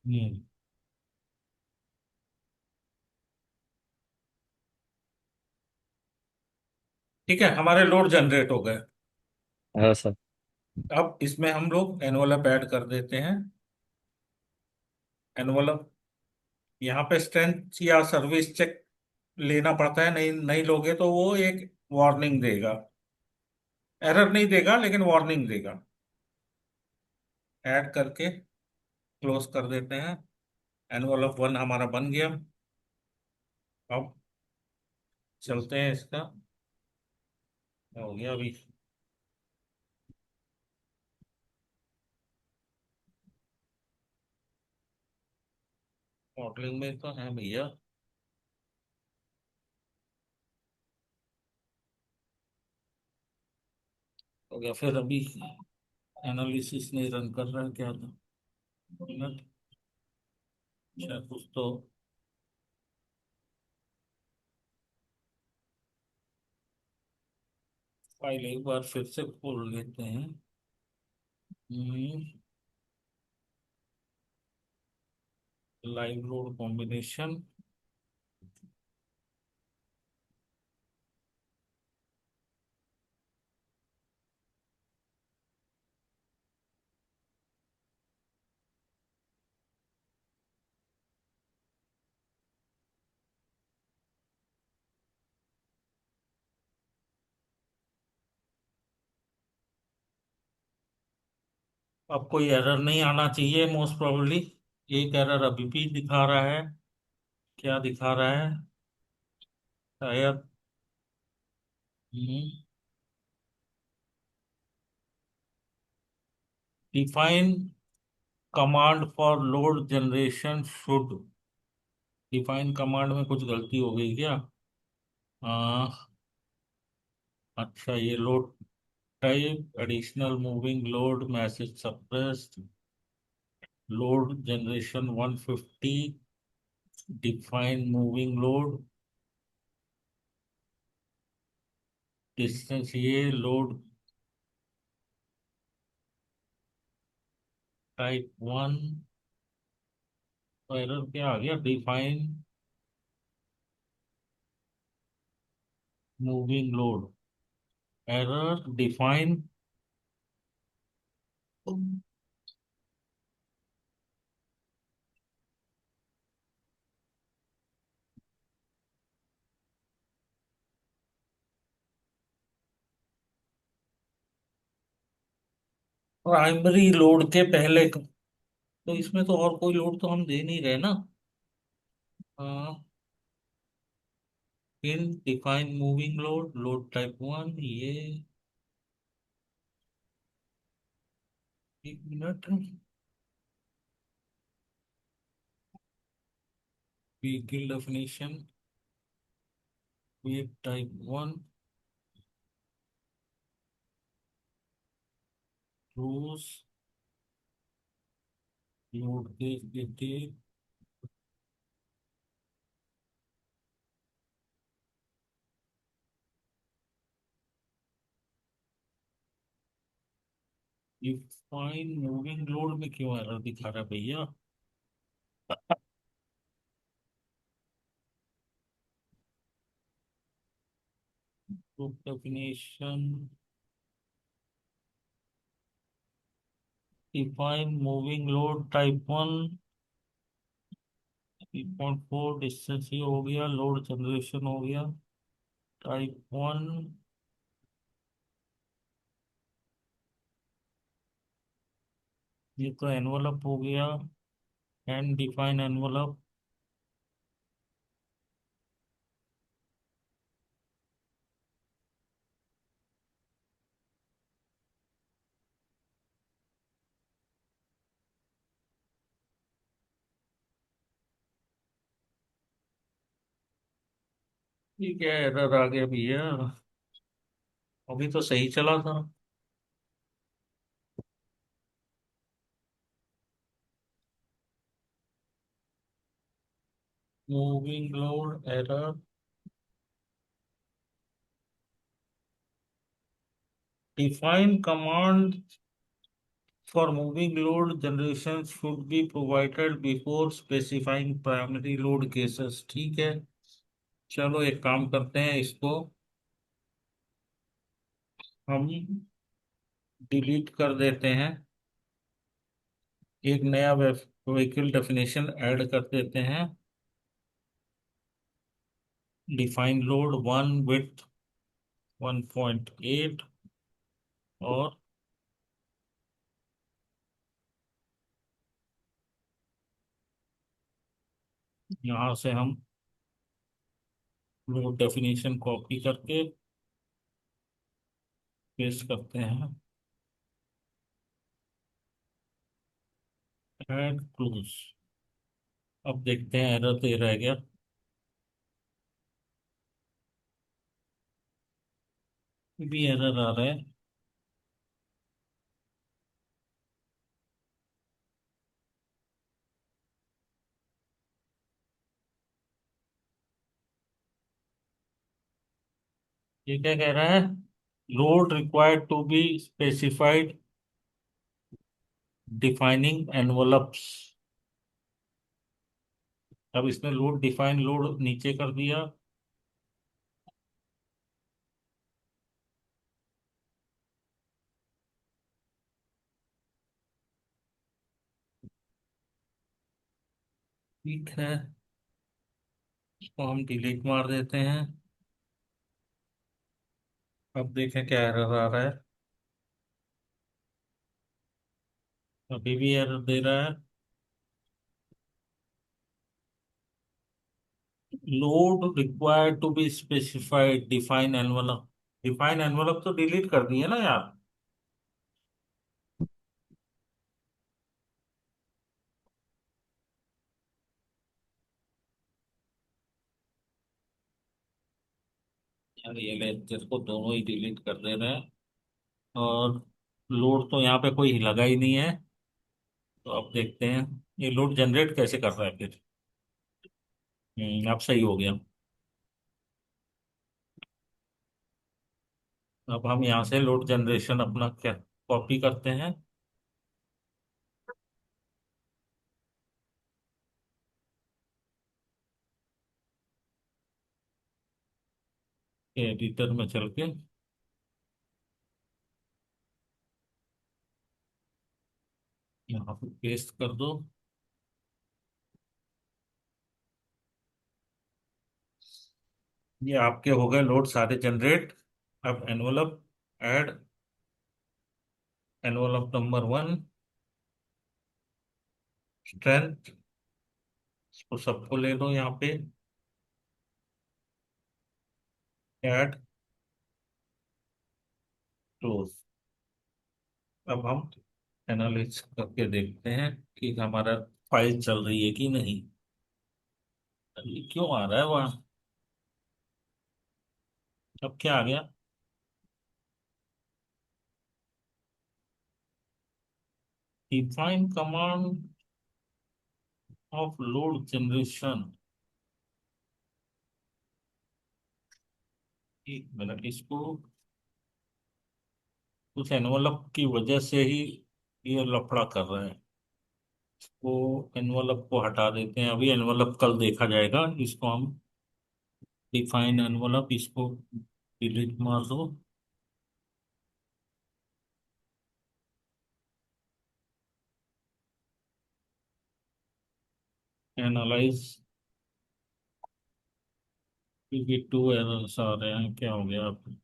हम्म, ठीक है, हमारे लोड जनरेट हो गए। हाँ सर। अब इसमें हम लोग एनवलप ऐड कर देते हैं। एनवलप, यहाँ पे स्ट्रेंथ या सर्विस चेक लेना पड़ता है, नहीं नहीं लोगे तो वो एक वार्निंग देगा। एरर नहीं देगा लेकिन वार्निंग देगा। ऐड करके क्लोज कर देते हैं। एनवलप वन हमारा बन गया। अब चलते हैं इसका, हो गया अभी। मॉडलिंग में तो है भैया, हो गया। फिर अभी एनालिसिस नहीं रन कर रहा है क्या था, मिनट, शायद कुछ तो। फाइल एक बार फिर से खोल लेते हैं। लाइव लोड कॉम्बिनेशन, अब कोई एरर नहीं आना चाहिए मोस्ट प्रोबेबली। एक एरर अभी भी दिखा रहा है। क्या दिखा रहा है? शायद। Define command for load generation should. Define command में कुछ गलती हो गई क्या? अच्छा, ये load type additional moving load message suppressed. Load generation 150। Define moving load distance, ये लोड टाइप 1। एरर क्या आ गया? Define moving load. Error define. Primary load के पहले तो इसमें तो और कोई लोड तो हम दे नहीं रहे ना। In define moving load, load type 1, ये। एक मिनट। Vehicle definition, weight type 1, cruise, load gauge detail. Define moving load में क्यों एरर दिखा रहा है भैया? Group definition, define moving load type 1, 3.4 distance ये हो गया, लोड जनरेशन हो गया टाइप 1। ये तो एनवलप हो गया, एंड डिफाइन एनवलप। ये क्या एरर आ गया भैया? अभी तो सही चला था। Moving load error. Define command for moving load generation should be provided before specifying primary load cases। ठीक है, चलो एक काम करते हैं, इसको हम डिलीट कर देते हैं। एक नया व्हीकल डेफिनेशन ऐड कर देते हैं। Define load 1 with 1.8। और यहाँ से हम लोड डेफिनेशन कॉपी करके पेस्ट करते हैं। Add close. अब देखते हैं एरर तो ये रह गया। भी एरर आ रहा है। ये क्या कह रहा है? Load required to be specified defining envelopes. अब इसने लोड डिफाइन लोड नीचे कर दिया। ठीक है, इसको हम डिलीट मार देते हैं। अब देखें क्या एरर आ रहा है। अभी भी एरर दे रहा है। Load required to be specified define envelope. Define envelope तो डिलीट कर दिए ना यार। यार ये लेक्चर को दोनों ही डिलीट कर दे रहे हैं। और लोड तो यहाँ पे कोई लगा ही नहीं है। तो अब देखते हैं ये लोड जनरेट कैसे कर रहा है फिर। अब सही हो गया। अब हम यहाँ से लोड जनरेशन अपना क्या कॉपी करते हैं। एडिटर में चल के यहाँ पे पेस्ट कर दो। ये आपके हो गए लोड सारे जनरेट। अब envelope add, envelope number 1 strength, इसको सबको ले लो यहाँ पे। Add close. अब हम एनालिसिस करके देखते हैं कि हमारा फाइल चल रही है कि नहीं। ये क्यों आ रहा है वहाँ। अब क्या आ गया। Define command of load generation. एक मिनट, इसको कुछ एनवलप की वजह से ही ये लफड़ा कर रहे हैं। इसको एनवलप को हटा देते हैं, अभी एनवलप कल देखा जाएगा। इसको हम डिफाइन एनवलप, इसको डिलीट मार दो। एनालाइज PP2 एरर्स आ रहे हैं, क्या हो गया अब।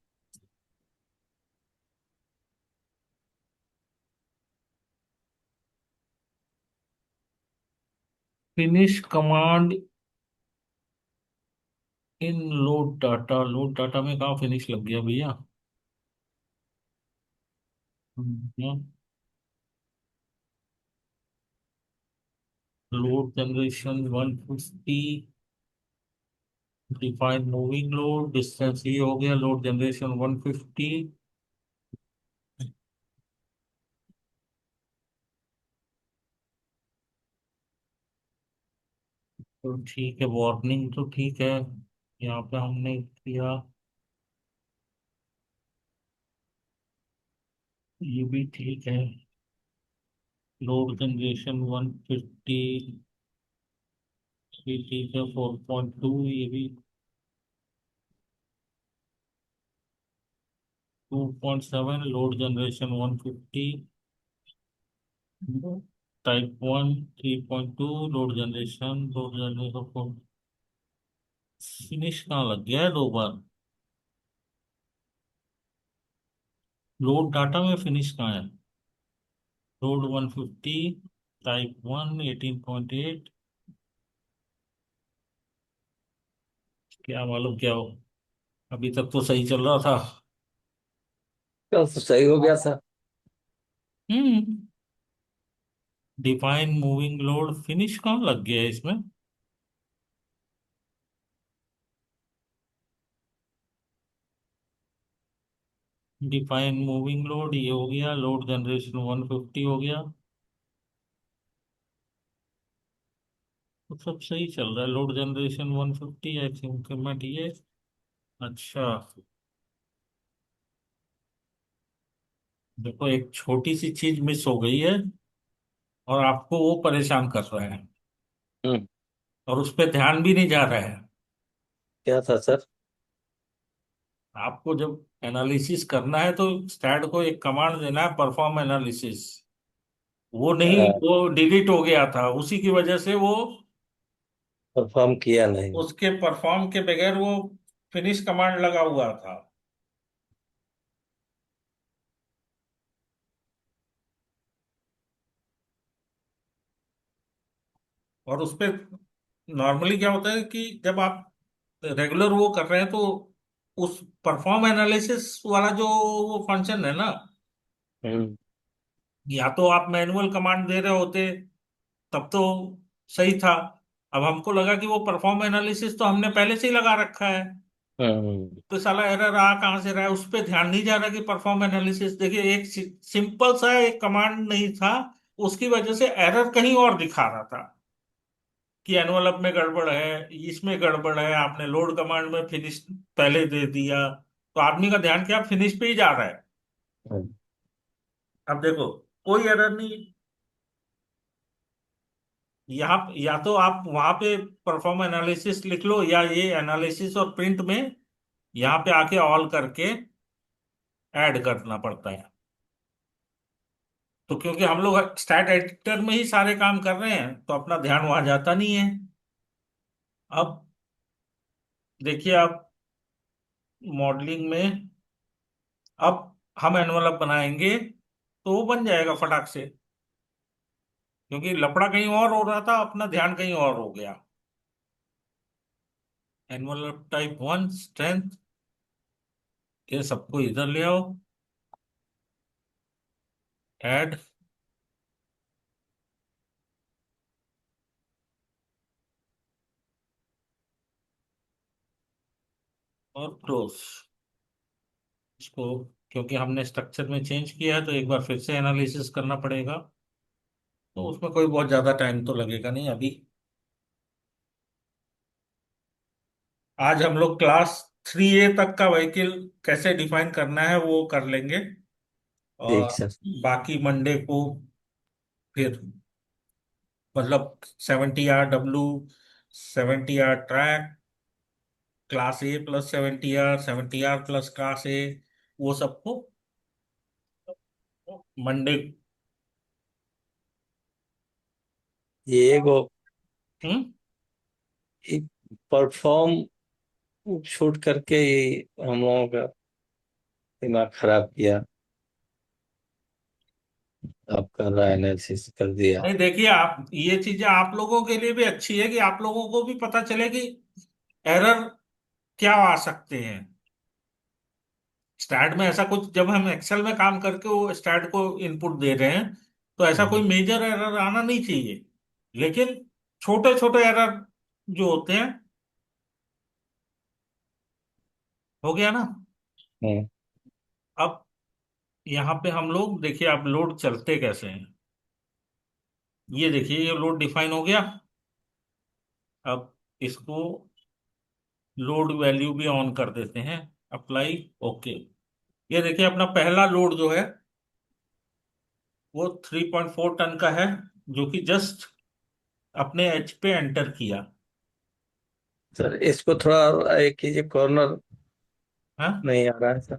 Finish command in load data. Load data में कहाँ फिनिश लग गया भैया। Load generation 150, define moving load distance, ये हो गया लोड जनरेशन 150। तो ठीक है, वार्निंग तो ठीक है। यहाँ पे हमने किया, ये भी ठीक है। लोड जनरेशन 150 भी ठीक है। 4.2 ये भी। 2.7 load generation 150। Type 1 3.2 load generation finish कहाँ लग गया है 2 बार। लोड डाटा में फिनिश कहाँ है। Load 150 type 1 18.8। क्या मालूम क्या हो। अभी तक तो सही चल रहा था। कल तो सही हो गया था। हम्म। डिफाइन मूविंग लोड फिनिश कहाँ लग गया है इसमें। डिफाइन मूविंग लोड ये हो गया। लोड जनरेशन 150 हो गया। तो सब सही चल रहा है। लोड जनरेशन 150 एक्स इंक्रीमेंट ये। अच्छा, देखो एक छोटी सी चीज मिस हो गई है और आपको वो परेशान कर रहा है हम्म। और उस पर ध्यान भी नहीं जा रहा है। क्या था सर? आपको जब एनालिसिस करना है तो स्टैट को एक कमांड देना है, परफॉर्म एनालिसिस। वो नहीं, वो डिलीट हो गया था, उसी की वजह से वो परफॉर्म किया नहीं। उसके परफॉर्म के बगैर वो फिनिश कमांड लगा हुआ था। और उस पे नॉर्मली क्या होता है कि जब आप रेगुलर वो कर रहे हैं तो उस परफॉर्म एनालिसिस वाला जो वो फंक्शन है ना, हम्म या तो आप मैनुअल कमांड दे रहे होते तब तो सही था। अब हमको लगा कि वो परफॉर्म एनालिसिस तो हमने पहले से ही लगा रखा है, हम्म तो साला एरर आ कहाँ से रहा है, उस पर ध्यान नहीं जा रहा कि परफॉर्म एनालिसिस। देखिए एक सिंपल सा एक कमांड नहीं था, उसकी वजह से एरर कहीं और दिखा रहा था कि एनवलप में गड़बड़ है, इसमें गड़बड़ है, आपने लोड कमांड में फिनिश पहले दे दिया, तो आदमी का ध्यान क्या फिनिश पे ही जा रहा है। हम्म। अब देखो कोई एरर नहीं, यहाँ या तो आप वहां पे परफॉर्म एनालिसिस लिख लो, या ये एनालिसिस और प्रिंट में यहाँ पे आके ऑल करके ऐड करना पड़ता है। तो क्योंकि हम लोग स्टैट एडिटर में ही सारे काम कर रहे हैं तो अपना ध्यान वहां जाता नहीं है। अब देखिए आप मॉडलिंग में, अब हम एनवलप बनाएंगे तो वो बन जाएगा फटाक से, क्योंकि लफड़ा कहीं और हो रहा था, अपना ध्यान कहीं और हो गया। एनवलप टाइप 1 स्ट्रेंथ, ये सबको इधर ले आओ, ऐड, और क्लोज इसको। क्योंकि हमने स्ट्रक्चर में चेंज किया है तो एक बार फिर से एनालिसिस करना पड़ेगा, तो उसमें कोई बहुत ज्यादा टाइम तो लगेगा नहीं अभी। आज हम लोग क्लास 3A तक का व्हीकल कैसे डिफाइन करना है वो कर लेंगे, ठीक और सर। बाकी मंडे को फिर मतलब 70R W, 70R track, class A plus 70R, 70R plus class A, वो सबको मंडे। ये वो हम्म। परफॉर्म शूट करके ये हम लोगों का दिमाग खराब किया। आपका एनालिसिस कर दिया। नहीं देखिए, आप ये चीजें आप लोगों के लिए भी अच्छी है कि आप लोगों को भी पता चले कि एरर क्या आ सकते हैं। स्टैट में ऐसा कुछ, जब हम एक्सेल में काम करके वो स्टैट को इनपुट दे रहे हैं तो ऐसा कोई हम्म मेजर एरर आना नहीं चाहिए, लेकिन छोटे छोटे एरर जो होते हैं, हो गया ना। हम्म। अब यहाँ पे हम लोग देखिए अब लोड चलते कैसे हैं, ये देखिए ये लोड डिफाइन हो गया। अब इसको लोड वैल्यू भी ऑन कर देते हैं, अप्लाई, ओके। ये देखिए अपना पहला लोड जो है वो 3.4 टन का है, जो कि जस्ट अपने एच पे एंटर किया। सर इसको थोड़ा एक कीजिए, कॉर्नर हाँ, नहीं आ रहा है सर।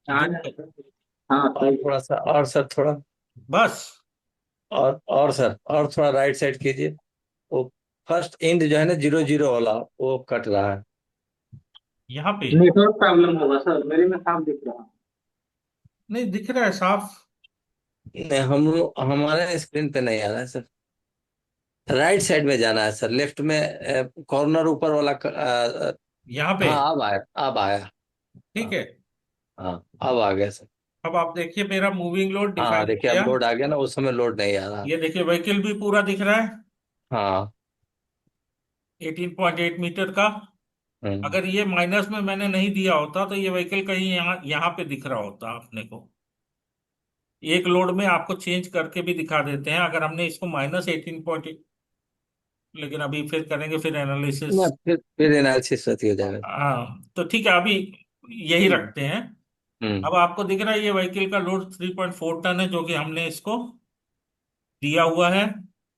चार। जूम, हाँ और ठीक है। थोड़ा सा, और सर थोड़ा, बस और सर, और थोड़ा राइट साइड कीजिए। वो फर्स्ट एंड जो है ना, 0 0 वाला, वो कट रहा है। यहाँ पे नेटवर्क प्रॉब्लम होगा सर, मेरे में साफ दिख रहा है। नहीं दिख रहा है साफ। नहीं, हमारे स्क्रीन पे नहीं आ रहा है सर। राइट साइड में जाना है सर, लेफ्ट में कॉर्नर ऊपर वाला यहाँ पे हाँ अब आया, अब आया। ठीक हाँ है। हाँ, अब आ गया सर। अब आप देखिए मेरा मूविंग लोड हाँ डिफाइन हो देखिए, अब गया। लोड आ गया ना, उस समय लोड नहीं आ रहा। ये देखिए व्हीकल भी पूरा दिख रहा है, हाँ। 18.8 मीटर का। हम्म अगर ये माइनस में मैंने नहीं दिया होता तो ये व्हीकल कहीं यहाँ यहाँ पे दिख रहा होता अपने को। एक लोड में आपको चेंज करके भी दिखा देते हैं, अगर हमने इसको -18.8, लेकिन अभी फिर करेंगे फिर एनालिसिस। ना, फिर एनालिसिस हो जाएगा। हाँ तो ठीक है, अभी यही रखते हैं। हम्म अब आपको दिख रहा है ये व्हीकल का लोड 3.4 टन है, जो कि हमने इसको दिया हुआ है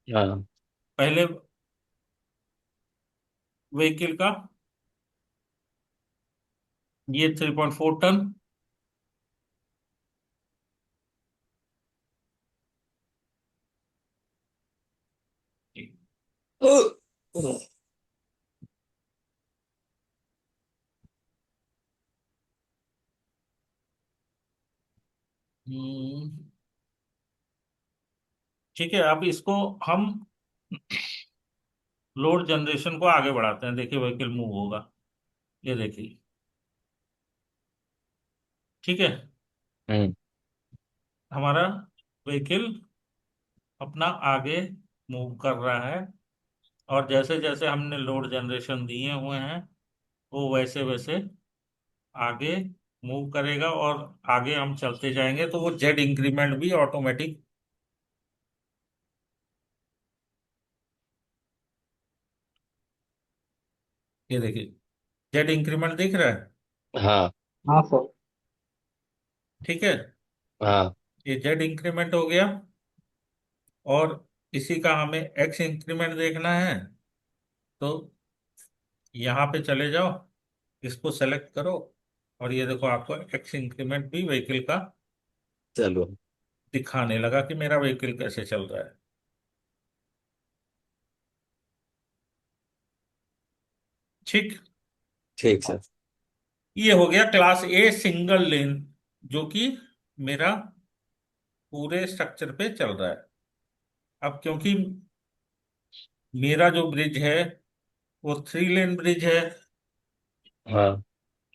हाँ। पहले व्हीकल का, ये 3.4 टन। हम्म, ठीक है, अब इसको हम लोड जनरेशन को आगे बढ़ाते हैं, देखिए व्हीकल मूव होगा, ये देखिए। ठीक है, हम्म। हमारा व्हीकल अपना आगे मूव कर रहा है, और जैसे जैसे हमने लोड जनरेशन दिए हुए हैं वो वैसे वैसे आगे मूव करेगा, और आगे हम चलते जाएंगे तो वो जेड इंक्रीमेंट भी ऑटोमेटिक, ये देखिए जेड इंक्रीमेंट दिख रहा है। हाँ। हाँ सर। ठीक है, हाँ। ये जेड इंक्रीमेंट हो गया, और इसी का हमें एक्स इंक्रीमेंट देखना है, तो यहाँ पे चले जाओ, इसको सेलेक्ट करो, और ये देखो आपको एक्स इंक्रीमेंट भी व्हीकल का चलो। दिखाने लगा कि मेरा व्हीकल कैसे चल रहा है। ठीक, ठीक सर। ये हो गया क्लास ए सिंगल लेन, जो कि मेरा पूरे स्ट्रक्चर पे चल रहा है। अब क्योंकि मेरा जो ब्रिज है वो 3 लेन ब्रिज है, हाँ।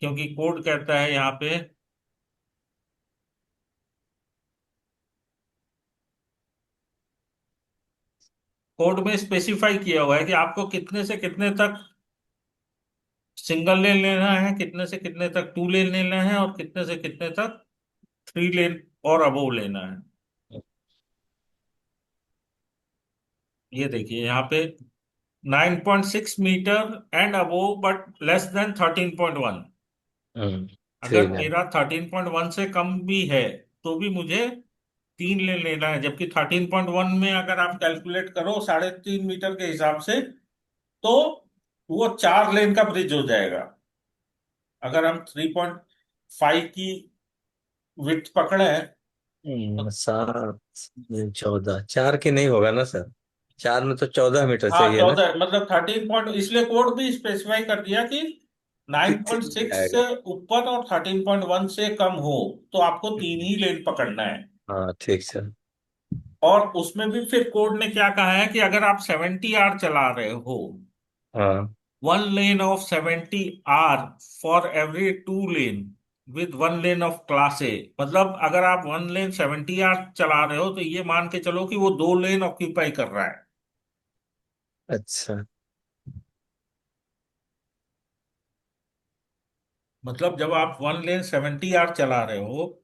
क्योंकि कोड कहता है यहाँ पे, कोड में स्पेसिफाई किया हुआ है कि आपको कितने से कितने तक सिंगल लेन लेना है, कितने से कितने तक 2 लेन लेना है, और कितने से कितने तक 3 लेन और अबोव लेना है। ये देखिए यहाँ पे 9.6 metre and above but less than 13.1। हम्म। अगर ठीक है। मेरा 13.1 से कम भी है तो भी मुझे 3 लेन लेना है, जबकि 13.1 में अगर आप कैलकुलेट करो 3.5 मीटर के हिसाब से, तो वो 4 लेन का ब्रिज हो जाएगा। अगर हम 3.5 की विड्थ पकड़े तो, 7, 14, 4 की नहीं होगा ना सर? 4 में तो 14 मीटर हाँ चाहिए ना? 14, मतलब 13 पॉइंट, इसलिए कोड भी स्पेसिफाई कर दिया कि नाइन ठीक पॉइंट ठीक सिक्स आएगा। से ऊपर और 13.1 से कम हो तो आपको 3 ही लेन पकड़ना है। हाँ ठीक सर। और उसमें भी फिर कोड ने क्या कहा है कि अगर आप 70 आर चला रहे हो, हाँ। 1 lane of 70 are for every 2 lane with 1 lane of class A, मतलब अगर आप 1 लेन 70 आर चला रहे हो तो ये मान के चलो कि वो 2 लेन ऑक्यूपाई कर रहा है। अच्छा। मतलब जब आप 1 लेन 70 आर चला रहे हो,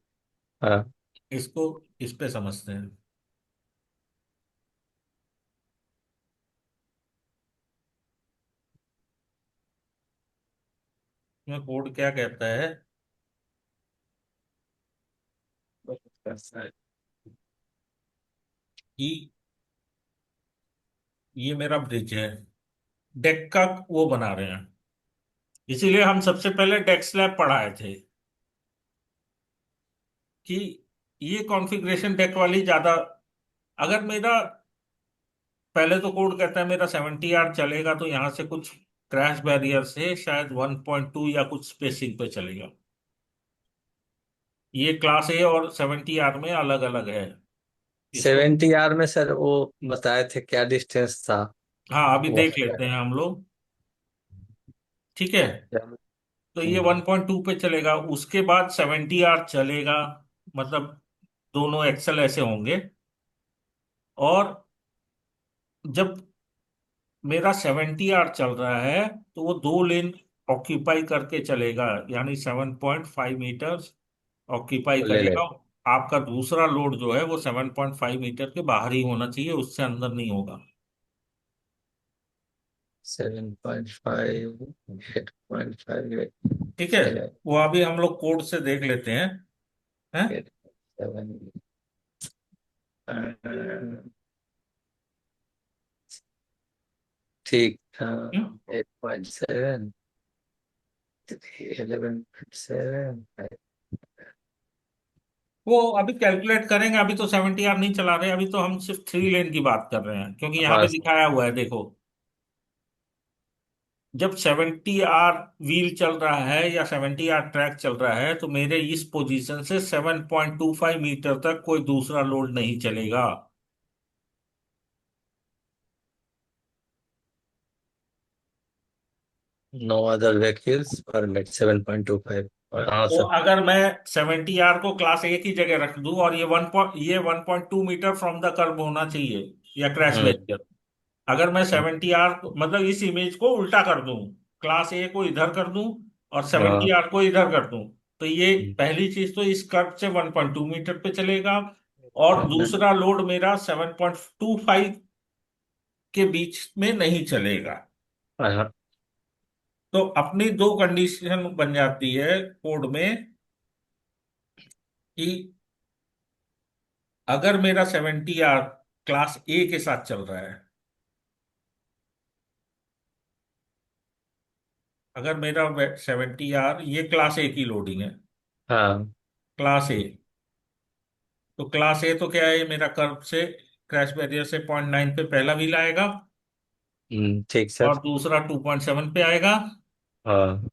हाँ। इसको इस पे समझते हैं। में कोड क्या कहता है कि ये मेरा ब्रिज है, डेक का वो बना रहे हैं, इसीलिए हम सबसे पहले डेक स्लैब पढ़ाए थे कि ये कॉन्फ़िगरेशन डेक वाली ज्यादा। अगर मेरा, पहले तो कोड कहता है मेरा 70 आर चलेगा तो यहां से कुछ क्रैश बैरियर से शायद 1.2 या कुछ स्पेसिंग पे चलेगा। ये क्लास ए और 70 आर में अलग अलग है इसको। 70 आर में सर वो बताए थे क्या डिस्टेंस था? हाँ, अभी वो देख लेते हैं हम लोग। ठीक है, तो ये हम्म। 1.2 पे चलेगा, उसके बाद 70 आर चलेगा, मतलब दोनों एक्सल ऐसे होंगे। और जब मेरा 70 आर चल रहा है तो वो 2 लेन ऑक्यूपाई करके चलेगा, यानी 7.5 मीटर ऑक्यूपाई ले ले। करेगा। आपका दूसरा लोड जो है वो 7.5 मीटर के बाहर ही होना चाहिए, उससे अंदर नहीं होगा। 7.5, 8.5, ठीक है, वो अभी हम लोग कोड से देख लेते हैं। हैं? 7। ठीक था। हम्म? 8.7, 11.7। वो अभी कैलकुलेट करेंगे, अभी तो 70 आर नहीं चला रहे, अभी तो हम सिर्फ 3 लेन की बात कर रहे हैं, क्योंकि यहाँ हाँ पे दिखाया हुआ है देखो, जब 70 आर व्हील चल रहा है या 70 आर ट्रैक चल रहा है तो मेरे इस पोजीशन से 7.25 मीटर तक कोई दूसरा लोड नहीं चलेगा। No other vehicles permit 7.25। हाँ तो सर। अगर मैं 70 आर को क्लास ए की जगह रख दूं और ये 1.2 मीटर फ्रॉम द कर्ब होना चाहिए या क्रैश हम्म। बैरियर। अगर मैं 70 आर मतलब इस इमेज को उल्टा कर दूं, क्लास ए को इधर कर दूं और हाँ। 70 आर को इधर कर दूं, तो ये पहली चीज तो इस कर्व से 1.2 मीटर पे चलेगा। और दूसरा लोड मेरा 7.25 के बीच में नहीं चलेगा। हाँ। तो अपनी दो कंडीशन बन जाती है कोड में कि अगर मेरा 70 आर क्लास ए के साथ चल रहा है, अगर मेरा 70 आर ये क्लास ए की लोडिंग है, हाँ। क्लास ए, तो क्लास ए तो क्या है, मेरा कर्व से क्रैश बैरियर से 0.9 पे पहला व्हील आएगा ठीक और सर। दूसरा 2.7 पे आएगा। हाँ।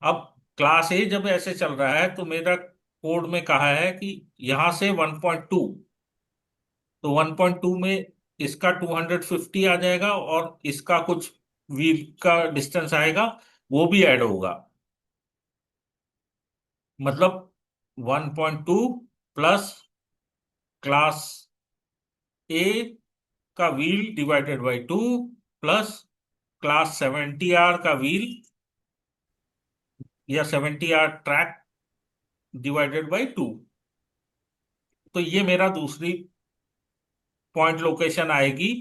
अब क्लास ए जब ऐसे चल रहा है तो मेरा कोड में कहा है कि यहां से 1.2, तो 1.2 में इसका 250 आ जाएगा और इसका कुछ व्हील का डिस्टेंस आएगा, वो भी ऐड होगा। मतलब 1.2 प्लस क्लास ए का wheel divided by 2 plus class 70 R का व्हील या 70 आर ट्रैक डिवाइडेड बाई 2। तो ये मेरा दूसरी पॉइंट लोकेशन आएगी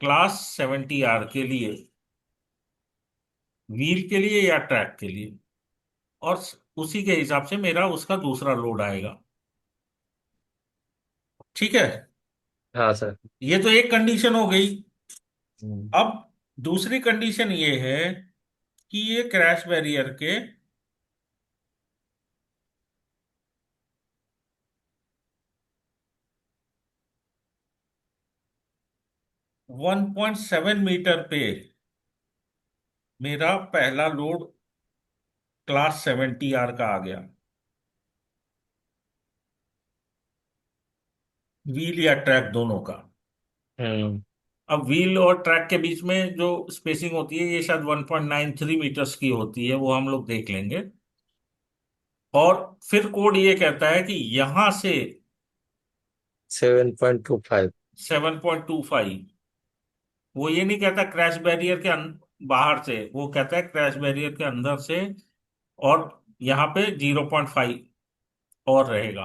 क्लास 70 आर के लिए, व्हील के लिए या ट्रैक के लिए। और उसी के हिसाब से मेरा उसका दूसरा लोड आएगा। ठीक है, हाँ सर। ये तो एक कंडीशन हो गई। हम्म। अब दूसरी कंडीशन ये है कि ये क्रैश बैरियर के 1.7 मीटर पे मेरा पहला लोड क्लास 70 आर का आ गया, व्हील या ट्रैक दोनों का। हम्म। अब व्हील और ट्रैक के बीच में जो स्पेसिंग होती है ये शायद 1.93 मीटर्स की होती है, वो हम लोग देख लेंगे। और फिर कोड ये कहता है कि यहां से 7.25। 7.25, वो ये नहीं कहता क्रैश बैरियर के बाहर से, वो कहता है क्रैश बैरियर के अंदर से। और यहाँ पे 0.5 और रहेगा।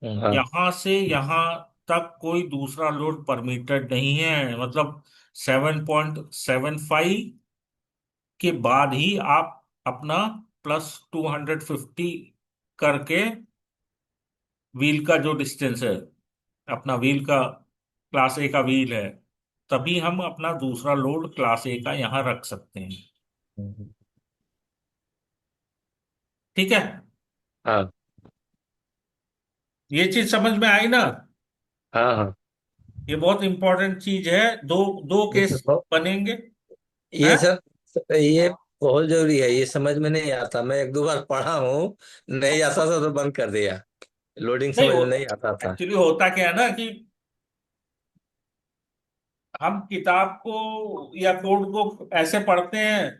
हाँ। यहां से यहां तक कोई दूसरा लोड परमिटेड नहीं है। मतलब 7.75 के बाद ही आप अपना +250 करके व्हील का जो डिस्टेंस है, अपना व्हील का, क्लास ए का व्हील है, तभी हम अपना दूसरा लोड क्लास ए का यहां रख सकते हैं। हम्म। ठीक है, हाँ। ये चीज समझ में आई ना। हाँ। हाँ। ये बहुत इंपॉर्टेंट चीज है। दो दो ये केस तो बनेंगे ये हैं। सब ये बहुत जरूरी है, ये समझ में नहीं आता, मैं एक दो बार पढ़ा हूँ, नहीं आता था तो बंद कर दिया। लोडिंग नहीं, समझ में नहीं आता था। एक्चुअली होता क्या है ना कि हम किताब को या कोड को ऐसे पढ़ते हैं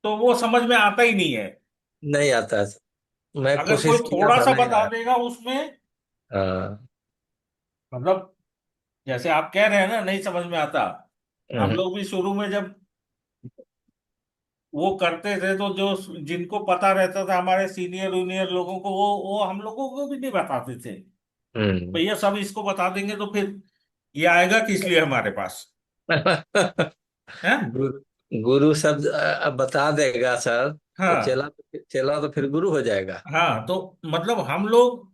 तो वो समझ में आता ही नहीं है। नहीं आता। मैं अगर कोई कोशिश किया थोड़ा था, सा नहीं बता आया। देगा उसमें, हाँ। मतलब जैसे आप कह रहे हैं ना नहीं समझ में आता, हम हम्म। लोग भी शुरू में जब वो करते थे तो जो जिनको पता रहता था हमारे सीनियर जूनियर लोगों को, वो हम लोगों को भी नहीं बताते थे। हम्म। भैया सब इसको बता देंगे तो फिर ये आएगा किस लिए हमारे पास, है। गुरु शब्द अब बता देगा सर, तो हाँ, चेला तो फिर गुरु हो जाएगा। हाँ, तो मतलब हम लोग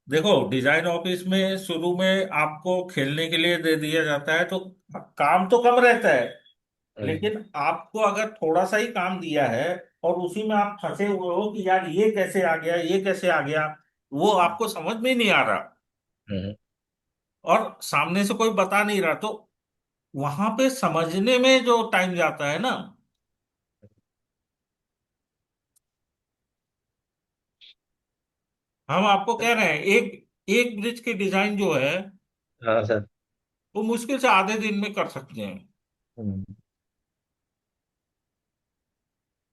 देखो डिजाइन ऑफिस में शुरू में आपको खेलने के लिए दे दिया जाता है तो काम तो कम रहता है। हम्म। लेकिन आपको अगर थोड़ा सा ही काम दिया है और उसी में आप फंसे हुए हो कि यार ये कैसे आ गया, ये कैसे आ गया, वो आपको समझ में ही नहीं आ रहा हम्म। और सामने से कोई बता नहीं रहा, तो वहां पे समझने में जो टाइम जाता है ना, हम आपको कह रहे हैं एक एक ब्रिज की डिजाइन जो है हाँ सर। वो मुश्किल से आधे दिन में कर सकते हैं। हम्म।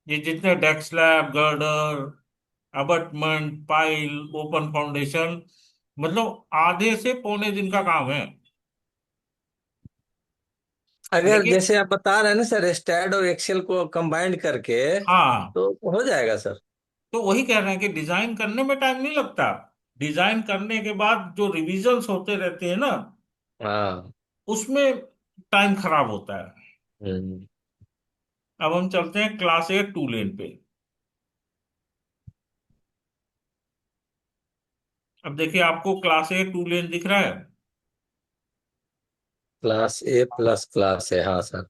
ये जितने deck slab, girder, abutment, pile, open foundation, मतलब आधे से पौने दिन का काम है। अगर लेकिन जैसे आप बता रहे हैं ना सर, स्टैड और एक्सेल को कंबाइंड करके, हाँ, तो हो जाएगा सर। तो वही कह रहे हैं कि डिजाइन करने में टाइम नहीं लगता। डिजाइन करने के बाद जो रिविजन्स होते रहते हैं ना, हाँ। उसमें टाइम खराब होता है। हम्म। अब हम चलते हैं क्लास ए टू लेन पे। अब देखिए, आपको क्लास ए टू लेन दिख रहा है। क्लास ए प्लस क्लास है, हाँ सर।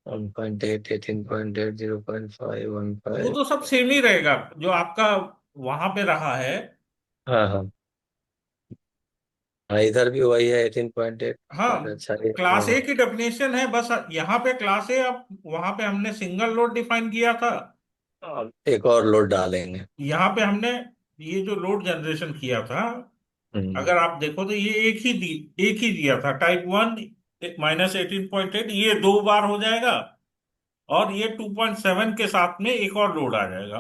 1.8, 18.8, 0.5, वन वो फाइव तो सब सेम ही रहेगा जो आपका वहां पे रहा है। हाँ हाँ हाँ, इधर भी वही है 18.8। हाँ, अच्छा ये क्लास ए हाँ। की डेफिनेशन है बस। यहाँ पे क्लास ए, अब वहां पे हमने सिंगल लोड डिफाइन किया था। अब एक और लोड डालेंगे। यहाँ पे हमने ये जो लोड जनरेशन किया था, हम्म। अगर आप देखो तो ये एक ही दिया था, टाइप वन -18.8, ये दो बार हो जाएगा। और ये 2.7 के साथ में एक और लोड आ जाएगा।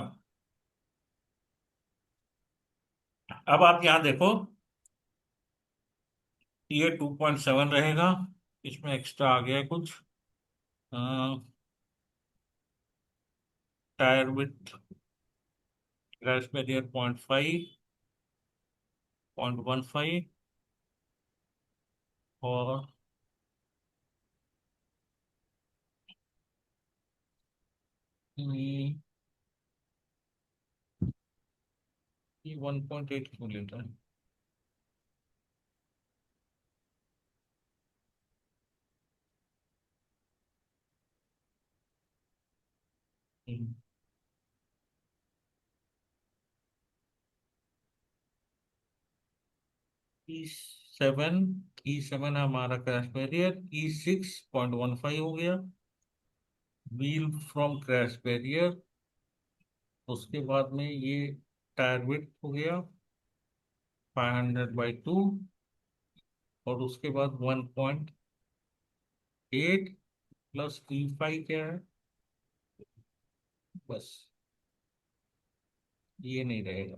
अब आप यहाँ देखो, ये 2.7 रहेगा। इसमें एक्स्ट्रा आ गया है कुछ, टायर विथ क्रैश बैरियर 0.5, 0.15, और ये 1.8 क्यों लेता है? हम्म, E7, E7 हमारा क्रैश बैरियर, E6.15 हो गया। व्हील फ्रॉम क्रैश बैरियर, उसके बाद में ये टायर विड्थ हो गया 500/2, और उसके बाद 1.8 प्लस E5 क्या है, बस ये नहीं रहेगा।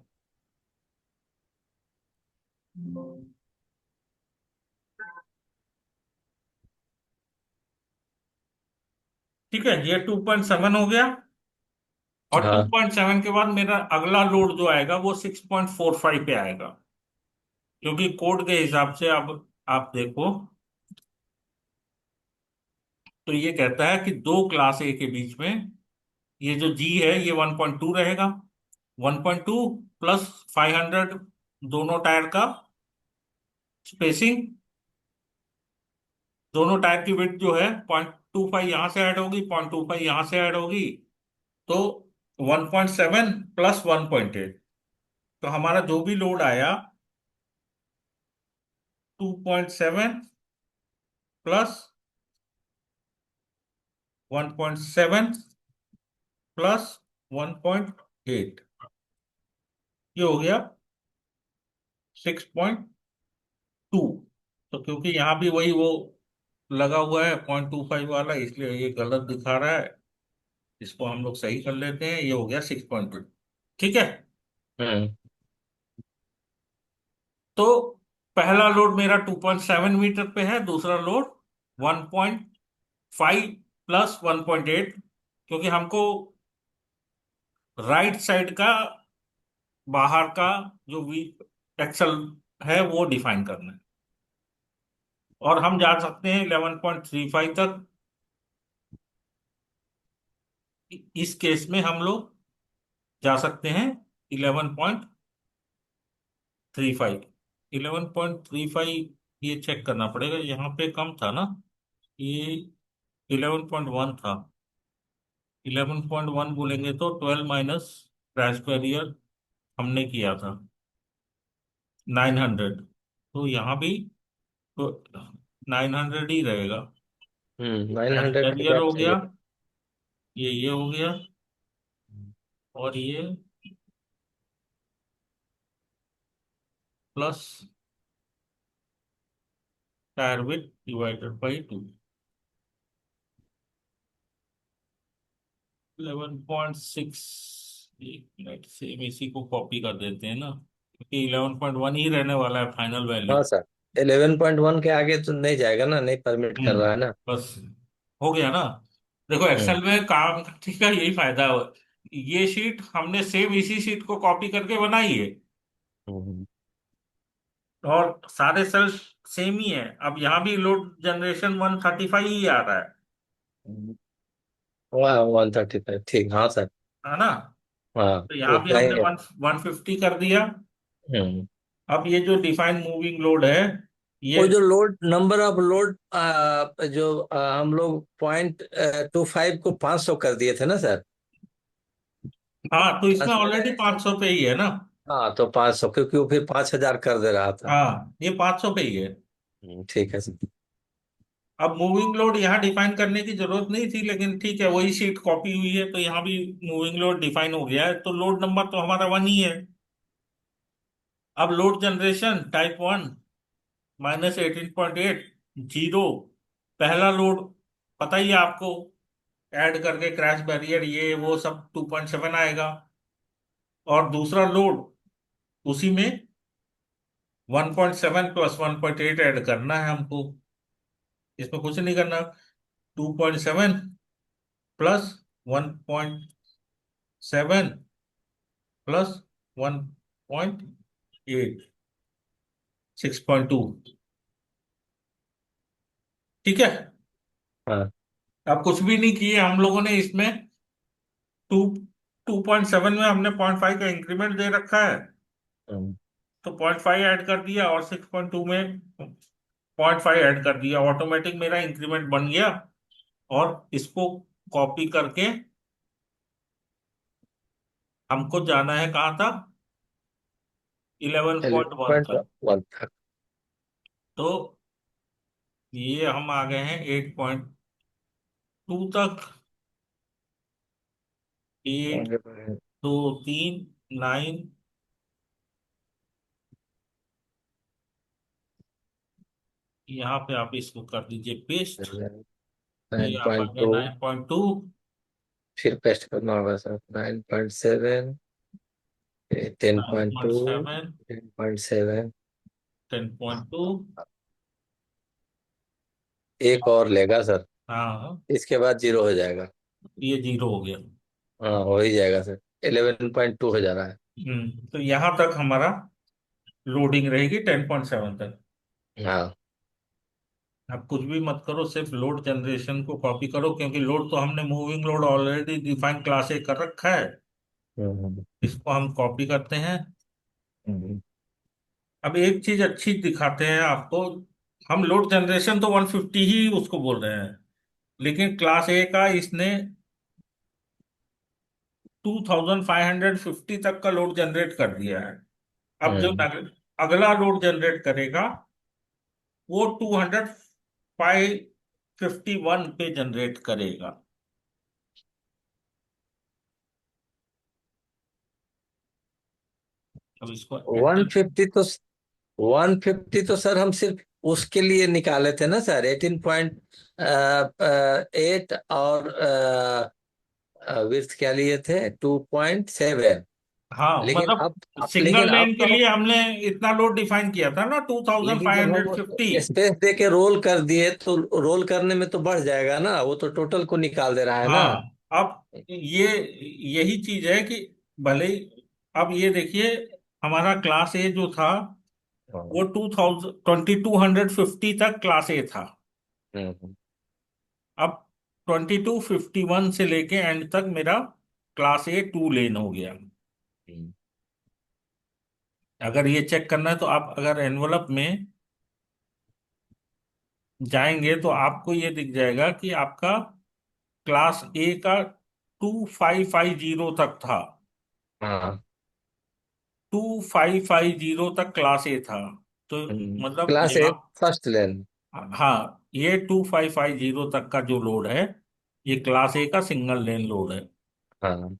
ठीक है, ये 2.7 हो गया। और हाँ। 2.7 के बाद मेरा अगला लोड जो आएगा वो 6.45 पे आएगा। क्योंकि कोड के हिसाब से, अब आप देखो, तो ये कहता है कि दो क्लास ए के बीच में ये जो जी है ये 1.2 रहेगा। 1.2 प्लस 500, दोनों टायर का स्पेसिंग, दोनों टायर की विड्थ जो है 0.25 यहां से ऐड होगी, 0.25 यहां से ऐड होगी। तो 1.7 प्लस 1.8, तो हमारा जो भी लोड आया 2.7 प्लस 1.7 प्लस 1.8, ये हो गया 6.2। तो क्योंकि यहाँ भी वही वो लगा हुआ है 0.25 वाला, इसलिए ये गलत दिखा रहा है। इसको हम लोग सही कर लेते हैं, ये हो गया 6.2। ठीक है। हम्म। तो पहला लोड मेरा 2.7 मीटर पे है, दूसरा लोड 1.5 प्लस 1.8, क्योंकि हमको राइट साइड का, बाहर का जो वी एक्सल है वो डिफाइन करना है। और हम जा सकते हैं 11.35 तक। इस केस में हम लोग जा सकते हैं 11.35। 11.35, ये चेक करना पड़ेगा, यहाँ पे कम था ना, ये 11.1 था। 11.1 बोलेंगे तो 12 माइनस क्रैश बैरियर हमने किया था 900, तो यहाँ भी तो 900 ही रहेगा। नाइन क्रैश हंड्रेड का बैरियर गैप हो गया, चाहिए। ये हो गया, और ये plus tyre with divided by 2। 11.6। एक मिनट, सेम इसी को कॉपी कर देते हैं ना, क्योंकि 11.1 ही रहने वाला है फाइनल वैल्यू। हाँ सर, 11.1 के आगे तो नहीं जाएगा ना, नहीं परमिट कर रहा है ना। बस हो गया ना। देखो हम्म। एक्सेल में काम करने का यही फायदा है। ये शीट हमने सेम इसी शीट को कॉपी करके बनाई है, हम्म। और सारे सेल सेम ही है। अब यहाँ भी लोड जनरेशन 135 ही आ रहा हम्म। वाह, 135, ठीक, हाँ सर। है ना। हाँ, तो यहाँ भी उतना ही हमने है। 150 कर दिया। हम्म। अब ये जो डिफाइन मूविंग लोड है, ये, वो जो लोड, नंबर ऑफ लोड, जो हम लोग 0.25 को 500 कर दिए थे ना सर। हाँ तो इसमें ऑलरेडी ट्रांसमिट। 500 पे ही है ना। हाँ, तो 500, क्योंकि वो फिर 5,000 कर दे रहा था। हाँ ये 500 पे ही है। ठीक है सर। अब मूविंग लोड यहाँ डिफाइन करने की जरूरत नहीं थी, लेकिन ठीक है, वही शीट कॉपी हुई है तो यहाँ भी मूविंग लोड डिफाइन हो गया है, तो लोड नंबर तो हमारा 1 ही है। अब लोड जनरेशन टाइप 1 -18.8, जीरो। पहला लोड पता ही है आपको, ऐड करके क्रैश बैरियर ये वो सब 2.7 आएगा। और दूसरा लोड उसी में 1.7 प्लस 1.8 ऐड करना है हमको। इसमें कुछ नहीं करना। 2.7 प्लस 1.7 प्लस 1.8, 6.2। ठीक है। हाँ। अब कुछ भी नहीं किए हम लोगों ने इसमें। टू 2.7 में हमने 0.5 का इंक्रीमेंट दे रखा है, हम्म। तो 0.5 ऐड कर दिया, और 6.2 में 0.5 ऐड कर दिया, ऑटोमेटिक मेरा इंक्रीमेंट बन गया। और इसको कॉपी करके हमको जाना है कहाँ था, 11.1 तक। 11.1 तक। तो ये हम आ गए हैं 8.2 तक। एट, आगे बढ़े। 2, 3, 9। यहाँ पे आप इसको कर दीजिए पेस्ट। ये नाइन आप आ पॉइंट गए टू 9.2। फिर पेस्ट करना होगा सर। 9.7, 10.2, 9.7, 10.7। 10.2। एक और लेगा सर, हाँ इसके बाद जीरो हो जाएगा। ये जीरो हो गया। हाँ, हो ही जाएगा सर। 11.2 हो जा रहा है। तो यहाँ तक हमारा लोडिंग रहेगी 10.7 तक। हाँ। आप कुछ भी मत करो, सिर्फ लोड जनरेशन को कॉपी करो, क्योंकि लोड तो हमने moving load already define class ए कर रखा है। हम्म। इसको हम कॉपी करते हैं। हम्म। अब एक चीज अच्छी दिखाते हैं आपको। हम लोड जनरेशन तो 150 ही उसको बोल रहे हैं, लेकिन क्लास ए का इसने 2550 तक का लोड जनरेट कर दिया है। अब जो हम्म। अगला लोड जनरेट करेगा वो 251 पे जनरेट करेगा। अब इसको वन एंटर। फिफ्टी तो 150 तो सर हम सिर्फ उसके लिए निकाले थे ना सर, 18.8, और विड्थ क्या लिए थे, 2.7। हाँ लेकिन मतलब सिंगल लेकिन लेन अब के तो, लिए हमने इतना लोड डिफाइन किया था ना, टू थाउजेंड लेकिन फाइव जब हंड्रेड हम फिफ्टी स्पेस दे के रोल कर दिए तो रोल करने में तो बढ़ जाएगा ना, वो तो टोटल को निकाल दे रहा है ना। हाँ अब ये यही चीज है कि भले ही, अब ये देखिए, हमारा क्लास ए जो था हाँ। वो 2250 तक क्लास ए था। हम्म। अब 2251 से लेके एंड तक मेरा क्लास ए 2 लेन हो गया। हम्म। अगर ये चेक करना है तो आप अगर एनवलप में जाएंगे तो आपको ये दिख जाएगा कि आपका क्लास ए का 2550 तक था। हाँ। 2550 तक क्लास ए था। तो मतलब क्लास ए यहाँ, फर्स्ट लेन। हाँ ये 2550 तक का जो लोड है, ये क्लास ए का सिंगल लेन लोड है। हाँ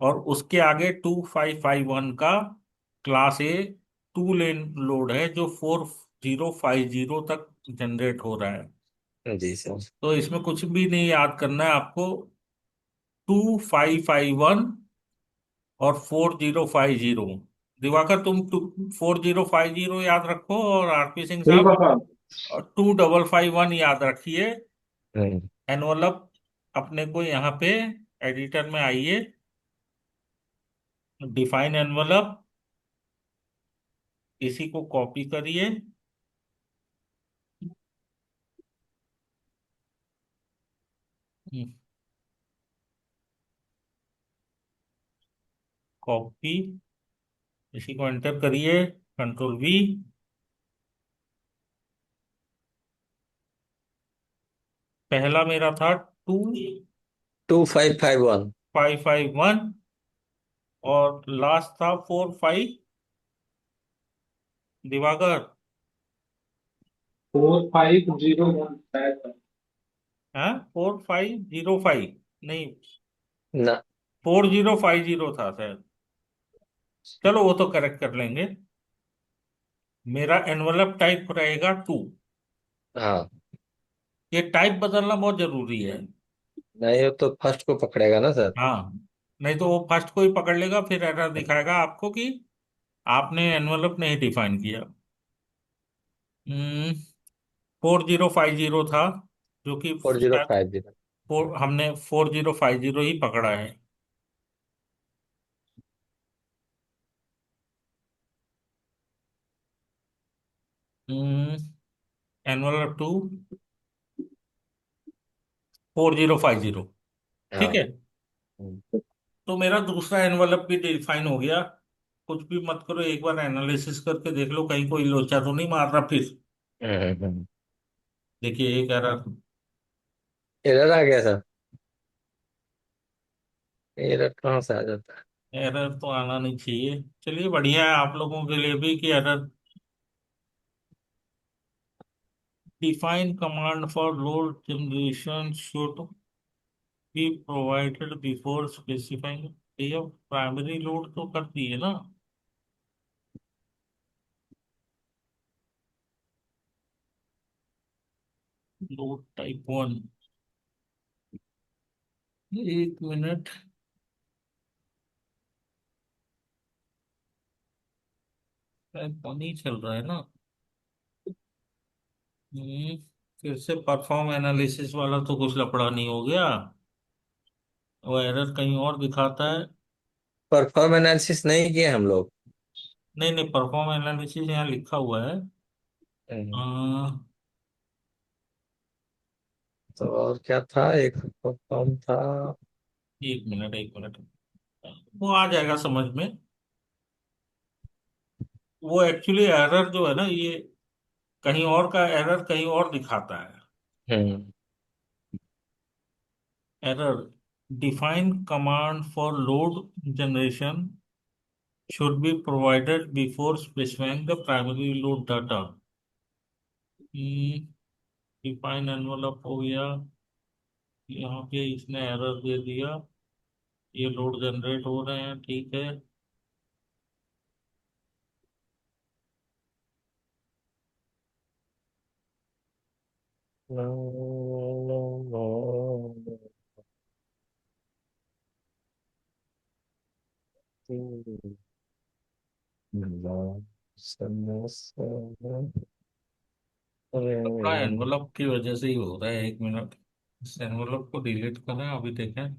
और उसके आगे 2551 का क्लास ए 2 लेन लोड है, जो 4050 तक जनरेट हो रहा है। जी सर। तो इसमें कुछ भी नहीं याद करना है आपको। 2551 और 4050। दिवाकर तुम 4050 याद रखो और आरपी सिंह ठीक साहब है सर। 2551 याद रखिए। हम्म, एनवलप अपने को यहाँ पे एडिटर में आइए, डिफाइन एनवलप, इसी को कॉपी करिए, कॉपी, इसी को एंटर करिए, कंट्रोल V। पहला मेरा था 2551। 2551 और लास्ट था 45। दिवाकर 4501 शायद सर। है 4505, नहीं ना। 4050 था शायद। चलो वो तो करेक्ट कर लेंगे। मेरा एनवलप टाइप रहेगा 2। हाँ, ये टाइप बदलना बहुत जरूरी है। नहीं वो तो फर्स्ट को पकड़ेगा ना सर। हाँ, नहीं तो वो फर्स्ट को ही पकड़ लेगा, फिर एरर दिखाएगा आपको कि आपने एनवलप नहीं डिफाइन किया। 4050 था, जो कि फोर जीरो शायद फाइव जीरो हमने 4050 ही पकड़ा है। एनवलप 2 4050। ठीक हाँ। है, हम्म, तो मेरा दूसरा एनवलप भी डिफाइन हो गया। कुछ भी मत करो, एक बार एनालिसिस करके देख लो कहीं कोई लोचा तो नहीं मार रहा फिर। हम्म। देखिए एक एरर, एरर आ गया सर। एरर कहाँ से आ जाता एरर तो आना नहीं चाहिए। चलिए बढ़िया है आप लोगों के लिए भी कि error. Define command for load generation should be provided before specifying. ये प्राइमरी लोड तो कर दी है ना। लोड टाइप 1, एक मिनट, टाइप 1 ही चल रहा है ना। हम्म, फिर से परफॉर्म एनालिसिस वाला तो कुछ लफड़ा नहीं हो गया, वो एरर कहीं और दिखाता है। परफॉर्म एनालिसिस नहीं किए हम लोग। नहीं नहीं, परफॉर्म एनालिसिस यहाँ लिखा हुआ है। हम्म, अ, तो और क्या था, एक परफॉर्म था। एक मिनट एक मिनट, वो आ जाएगा समझ में। वो एक्चुअली एरर जो है ना, ये कहीं और का एरर कहीं और दिखाता है। हम्म। Error, define command for load generation should be provided before specifying the primary load data। Define envelope हो गया, यहाँ पे इसने एरर दे दिया, ये लोड जनरेट हो रहे हैं, ठीक है। अपना एनवलप की वजह से ही हो रहा है, एक मिनट, इस एनवलप को डिलीट करें, अभी देखें।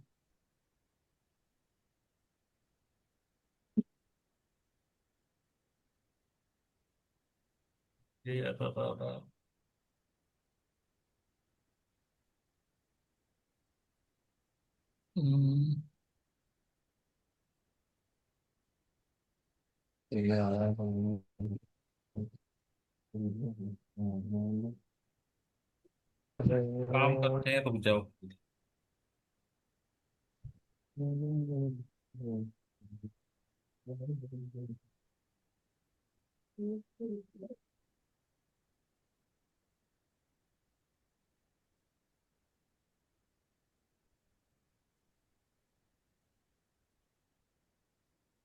ये एरर आ रहा है। हम्म, काम करते हैं, रुक जाओ।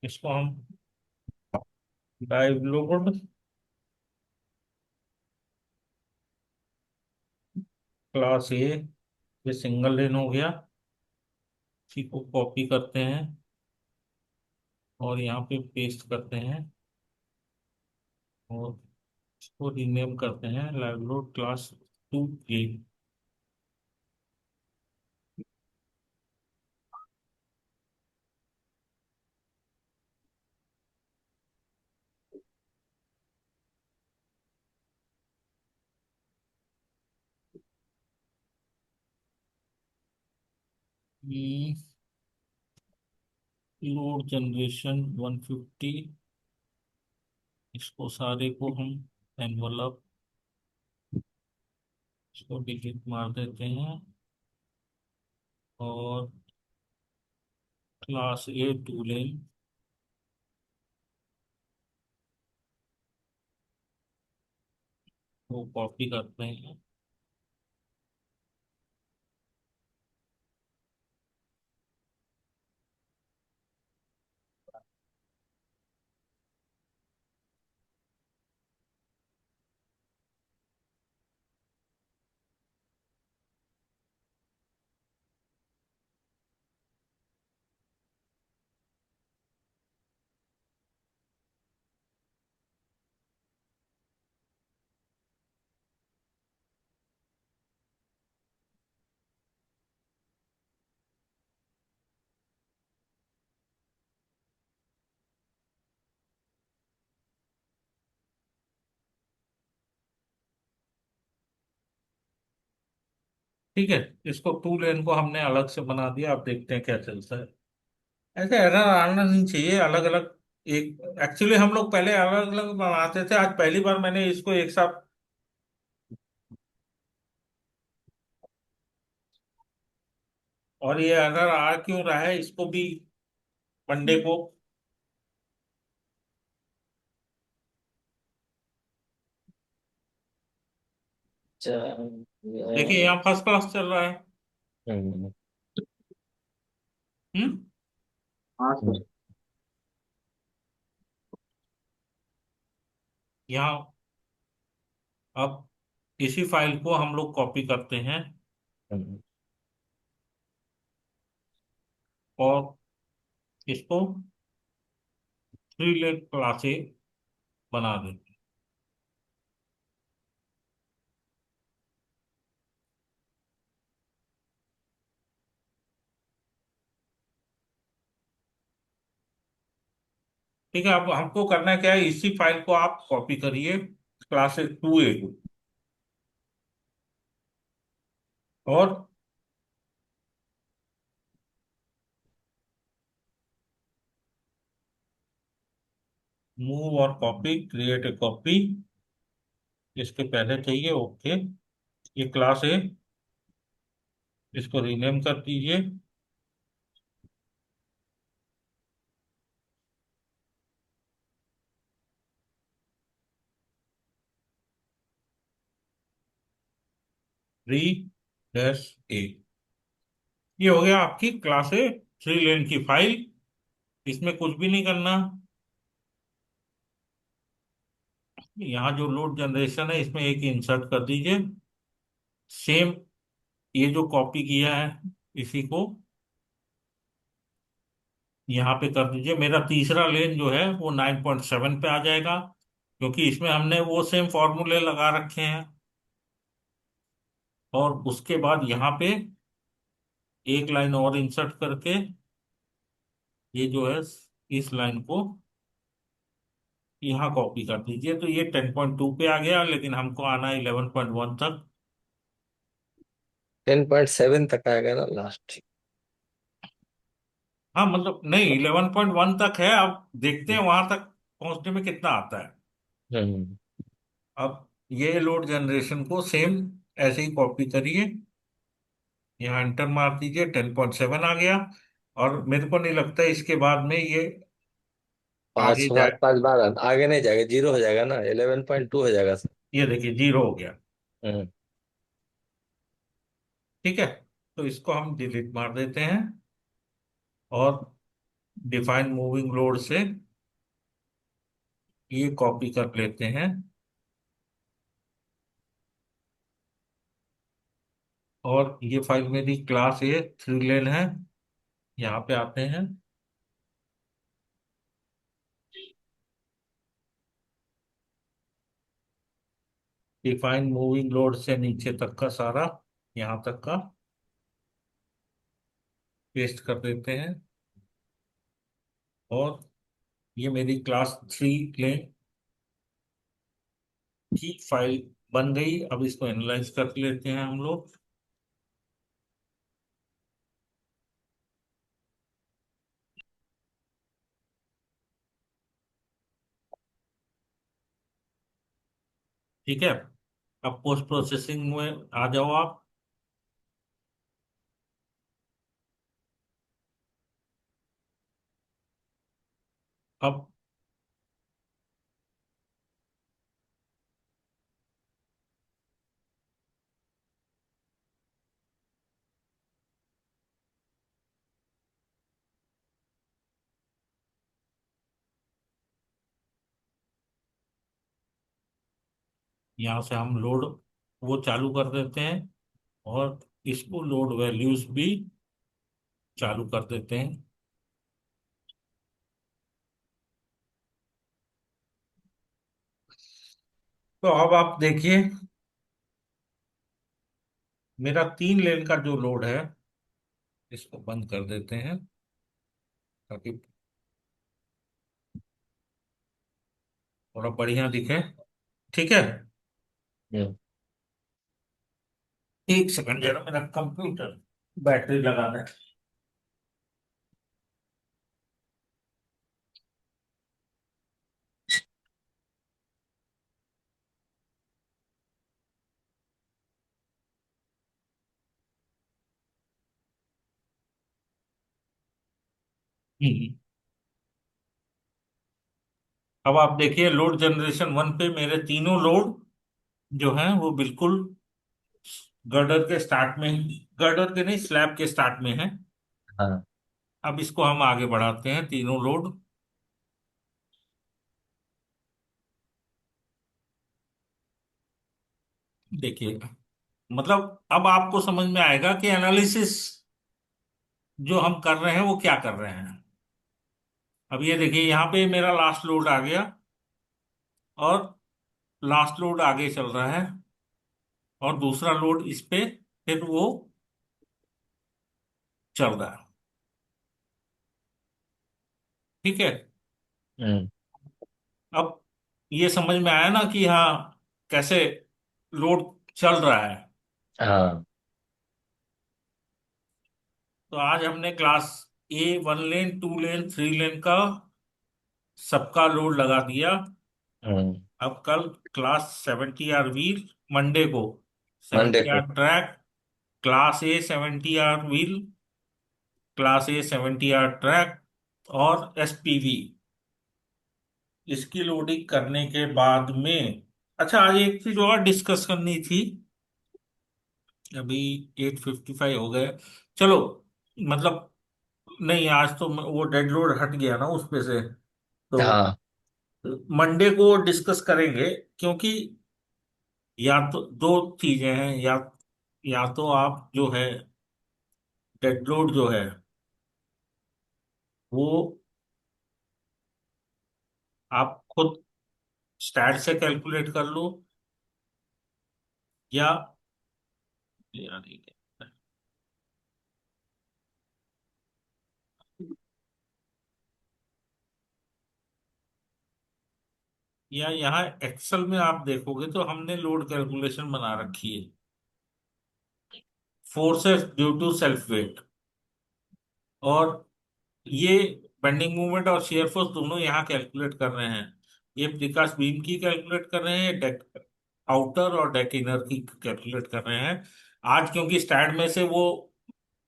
इसको हम डाइव लोड क्लास ए, ये सिंगल लेन हो गया। इसी को कॉपी करते हैं और यहाँ पे पेस्ट करते हैं और इसको रीनेम करते हैं लाइवलोड क्लास 2A। लोड जनरेशन 150, इसको सारे को हम एनवलप इसको डिलीट मार देते हैं और क्लास A टूलेन को कॉपी करते हैं। ठीक है, इसको टूलेन को हमने अलग से बना दिया। आप देखते हैं क्या चलता है। ऐसे एरर आना नहीं चाहिए अलग अलग। एक एक्चुअली हम लोग पहले अलग अलग बनाते थे, आज पहली बार मैंने इसको एक साथ। और ये एरर आ क्यों रहा है इसको भी मंडे को। अच्छा। देखिए यहाँ फर्स्ट क्लास चल रहा है। हम्म, हम्म। हाँ हम्म, सर। यहाँ अब इसी फाइल को हम लोग कॉपी करते हैं हम्म। और इसको थ्री लेग क्लासे बना देते हैं। ठीक है, अब हमको करना क्या है, इसी फाइल को आप कॉपी करिए क्लासेस 2A को और मूव और कॉपी क्रिएट ए कॉपी। इसके पहले चाहिए ओके। ये क्लास है, इसको रीनेम कर दीजिए। री डैश ए। ये हो गया आपकी क्लास ए 3 लेन की फाइल। इसमें कुछ भी नहीं करना। यहाँ जो लोड जनरेशन है इसमें एक इंसर्ट कर दीजिए। सेम ये जो कॉपी किया है इसी को यहाँ पे कर दीजिए। मेरा तीसरा लेन जो है वो 9.7 पे आ जाएगा क्योंकि इसमें हमने वो सेम फॉर्मूले लगा रखे हैं। और उसके बाद यहाँ पे एक लाइन और इंसर्ट करके ये जो है इस लाइन को यहाँ कॉपी कर दीजिए। तो ये 10.2 पे आ गया, लेकिन हमको आना है 11.1 तक। 10.7 तक आएगा ना लास्ट। हाँ मतलब नहीं, 11.1 तक है। अब देखते हैं वहां तक पहुंचने में कितना आता है। हम्म। अब ये लोड जनरेशन को सेम ऐसे ही कॉपी करिए, यहाँ एंटर मार दीजिए, 10.7 आ गया। और मेरे को नहीं लगता इसके बाद में ये आगे पांच बार जाए। 5 बार आगे नहीं जाएगा, 0 हो जाएगा ना, 11.2 हो जाएगा सर। ये देखिए 0 हो गया। हम्म। ठीक है, तो इसको हम डिलीट मार देते हैं और डिफाइन मूविंग लोड से ये कॉपी कर लेते हैं। और ये फाइल मेरी क्लास ए 3 लेन है। यहाँ पे आते हैं। डिफाइन मूविंग लोड से नीचे तक का सारा, यहाँ तक का पेस्ट कर देते हैं। और ये मेरी क्लास 3 लेन की फाइल बन गई। अब इसको एनालाइज कर लेते हैं हम लोग। ठीक है, अब पोस्ट प्रोसेसिंग में आ जाओ आप। अब यहाँ से हम लोड वो चालू कर देते हैं, और इसको लोड वैल्यूज भी चालू कर देते हैं। तो अब आप देखिए, मेरा 3 लेन का जो लोड है, इसको बंद कर देते हैं ताकि थोड़ा बढ़िया दिखे। ठीक है, हम्म। एक सेकंड जरा, मेरा कंप्यूटर बैटरी लगाना है। हम्म। अब आप देखिए, लोड जनरेशन 1 पे मेरे तीनों लोड जो हैं वो बिल्कुल गर्डर के स्टार्ट में, गर्डर के नहीं, स्लैब के स्टार्ट में है। हाँ। अब इसको हम आगे बढ़ाते हैं, तीनों लोड। देखिए, मतलब अब आपको समझ में आएगा कि एनालिसिस जो हम कर रहे हैं वो क्या कर रहे हैं। अब ये देखिए, यहाँ पे मेरा लास्ट लोड आ गया, और लास्ट लोड आगे चल रहा है, और दूसरा लोड इस पे फिर वो चल रहा है। ठीक है, हम्म। अब ये समझ में आया ना कि हाँ, कैसे लोड चल रहा है। हाँ। तो आज हमने क्लास ए 1 लेन, 2 लेन, 3 लेन का सबका लोड लगा दिया। हम्म। अब कल क्लास 70 आर व्हील, मंडे को मंडे 70 को। R track, class A 70 R wheel, class A 70 R track, और एसपीवी, इसकी लोडिंग करने के बाद में। अच्छा, आज एक चीज और डिस्कस करनी थी। अभी 8:55 हो गए। चलो, मतलब नहीं, आज तो वो डेड लोड हट गया ना उस पे से। तो हाँ। मंडे को डिस्कस करेंगे, क्योंकि या तो दो चीजें हैं, या तो आप जो है डेड लोड जो है वो आप खुद स्टैट से कैलकुलेट कर लो, या यार ये क्या है? या यहाँ एक्सेल में आप देखोगे तो हमने लोड कैलकुलेशन बना रखी है, forces due to self weight. और ये बेंडिंग मूवमेंट और शियर फोर्स दोनों यहाँ कैलकुलेट कर रहे हैं। ये प्रिकास्ट बीम की कैलकुलेट कर रहे हैं, डेक आउटर और डेक इनर की कैलकुलेट कर रहे हैं। आज क्योंकि स्टैट में से वो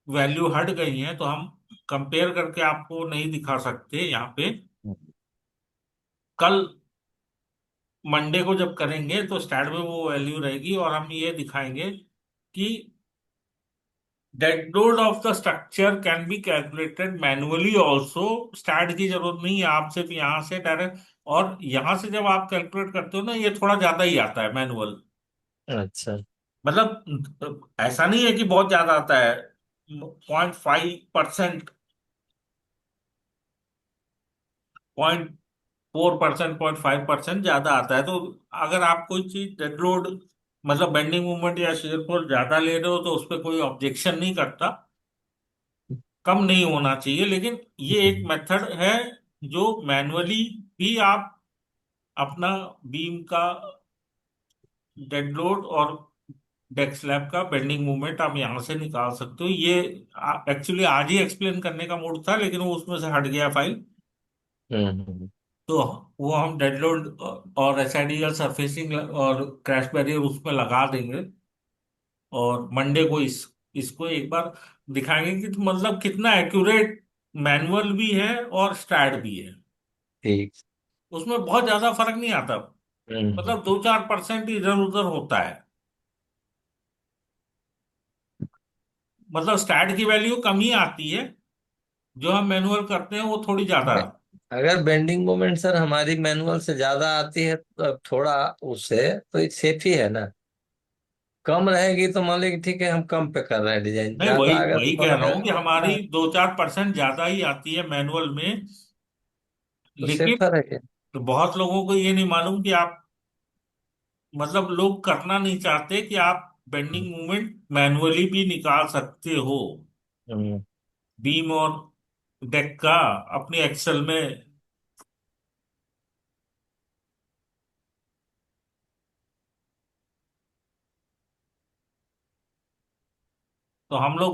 वैल्यू हट गई है, तो हम कंपेयर करके आपको नहीं दिखा सकते यहाँ पे। कल मंडे को जब करेंगे तो स्टैट में वो वैल्यू रहेगी, और हम ये दिखाएंगे कि dead load of the structure can be calculated manually also. STAAD की जरूरत नहीं है, आप सिर्फ यहाँ से डायरेक्ट, और यहाँ से जब आप कैलकुलेट करते हो ना, ये थोड़ा ज्यादा ही आता है मैनुअल। अच्छा। मतलब ऐसा नहीं है कि बहुत ज्यादा आता है, 0.5%। 0.4%, 0.5% ज्यादा आता है। तो अगर आप कोई चीज डेड लोड मतलब बेंडिंग मोमेंट या shear फोर्स ज्यादा ले रहे हो तो उस पर कोई ऑब्जेक्शन नहीं करता, कम नहीं होना चाहिए। लेकिन ये एक मेथड है जो मैनुअली भी आप अपना बीम का डेड लोड और डेक स्लैब का बेंडिंग मूवमेंट आप यहाँ से निकाल सकते हो। ये एक्चुअली आज ही एक्सप्लेन करने का मूड था, लेकिन वो उसमें से हट गया फाइल। हम्म। तो वो हम डेड लोड और एसआईडीएल सरफेसिंग और क्रैश बैरियर उसमें लगा देंगे, और मंडे को इसको एक बार दिखाएंगे कि मतलब कितना एक्यूरेट मैनुअल भी है और स्टैट भी है। ठीक। उसमें बहुत ज्यादा फर्क नहीं आता, हम्म। मतलब 2-4% इधर उधर होता है। मतलब स्टैट की वैल्यू कम ही आती है, जो हम मैनुअल करते हैं वो थोड़ी ज्यादा बे- अगर बेंडिंग मोमेंट सर हमारी मैनुअल से ज्यादा आती है तो थोड़ा उससे तो सेफ ही है ना। कम रहेगी तो मान लीजिए ठीक है हम कम पे कर रहे हैं डिजाइन, नहीं, वही ज्यादा अगर वही कह थोड़ा रहा हूँ कि हमारी हाँ, 2-4% ज्यादा ही आती है मैनुअल में। तो लेकिन सेफर है। तो बहुत लोगों को ये नहीं मालूम कि आप मतलब लोग करना नहीं चाहते कि आप बेंडिंग मूवमेंट मैनुअली भी निकाल सकते हो हम्म। बीम और डेक का अपने एक्सेल में। तो हम लोग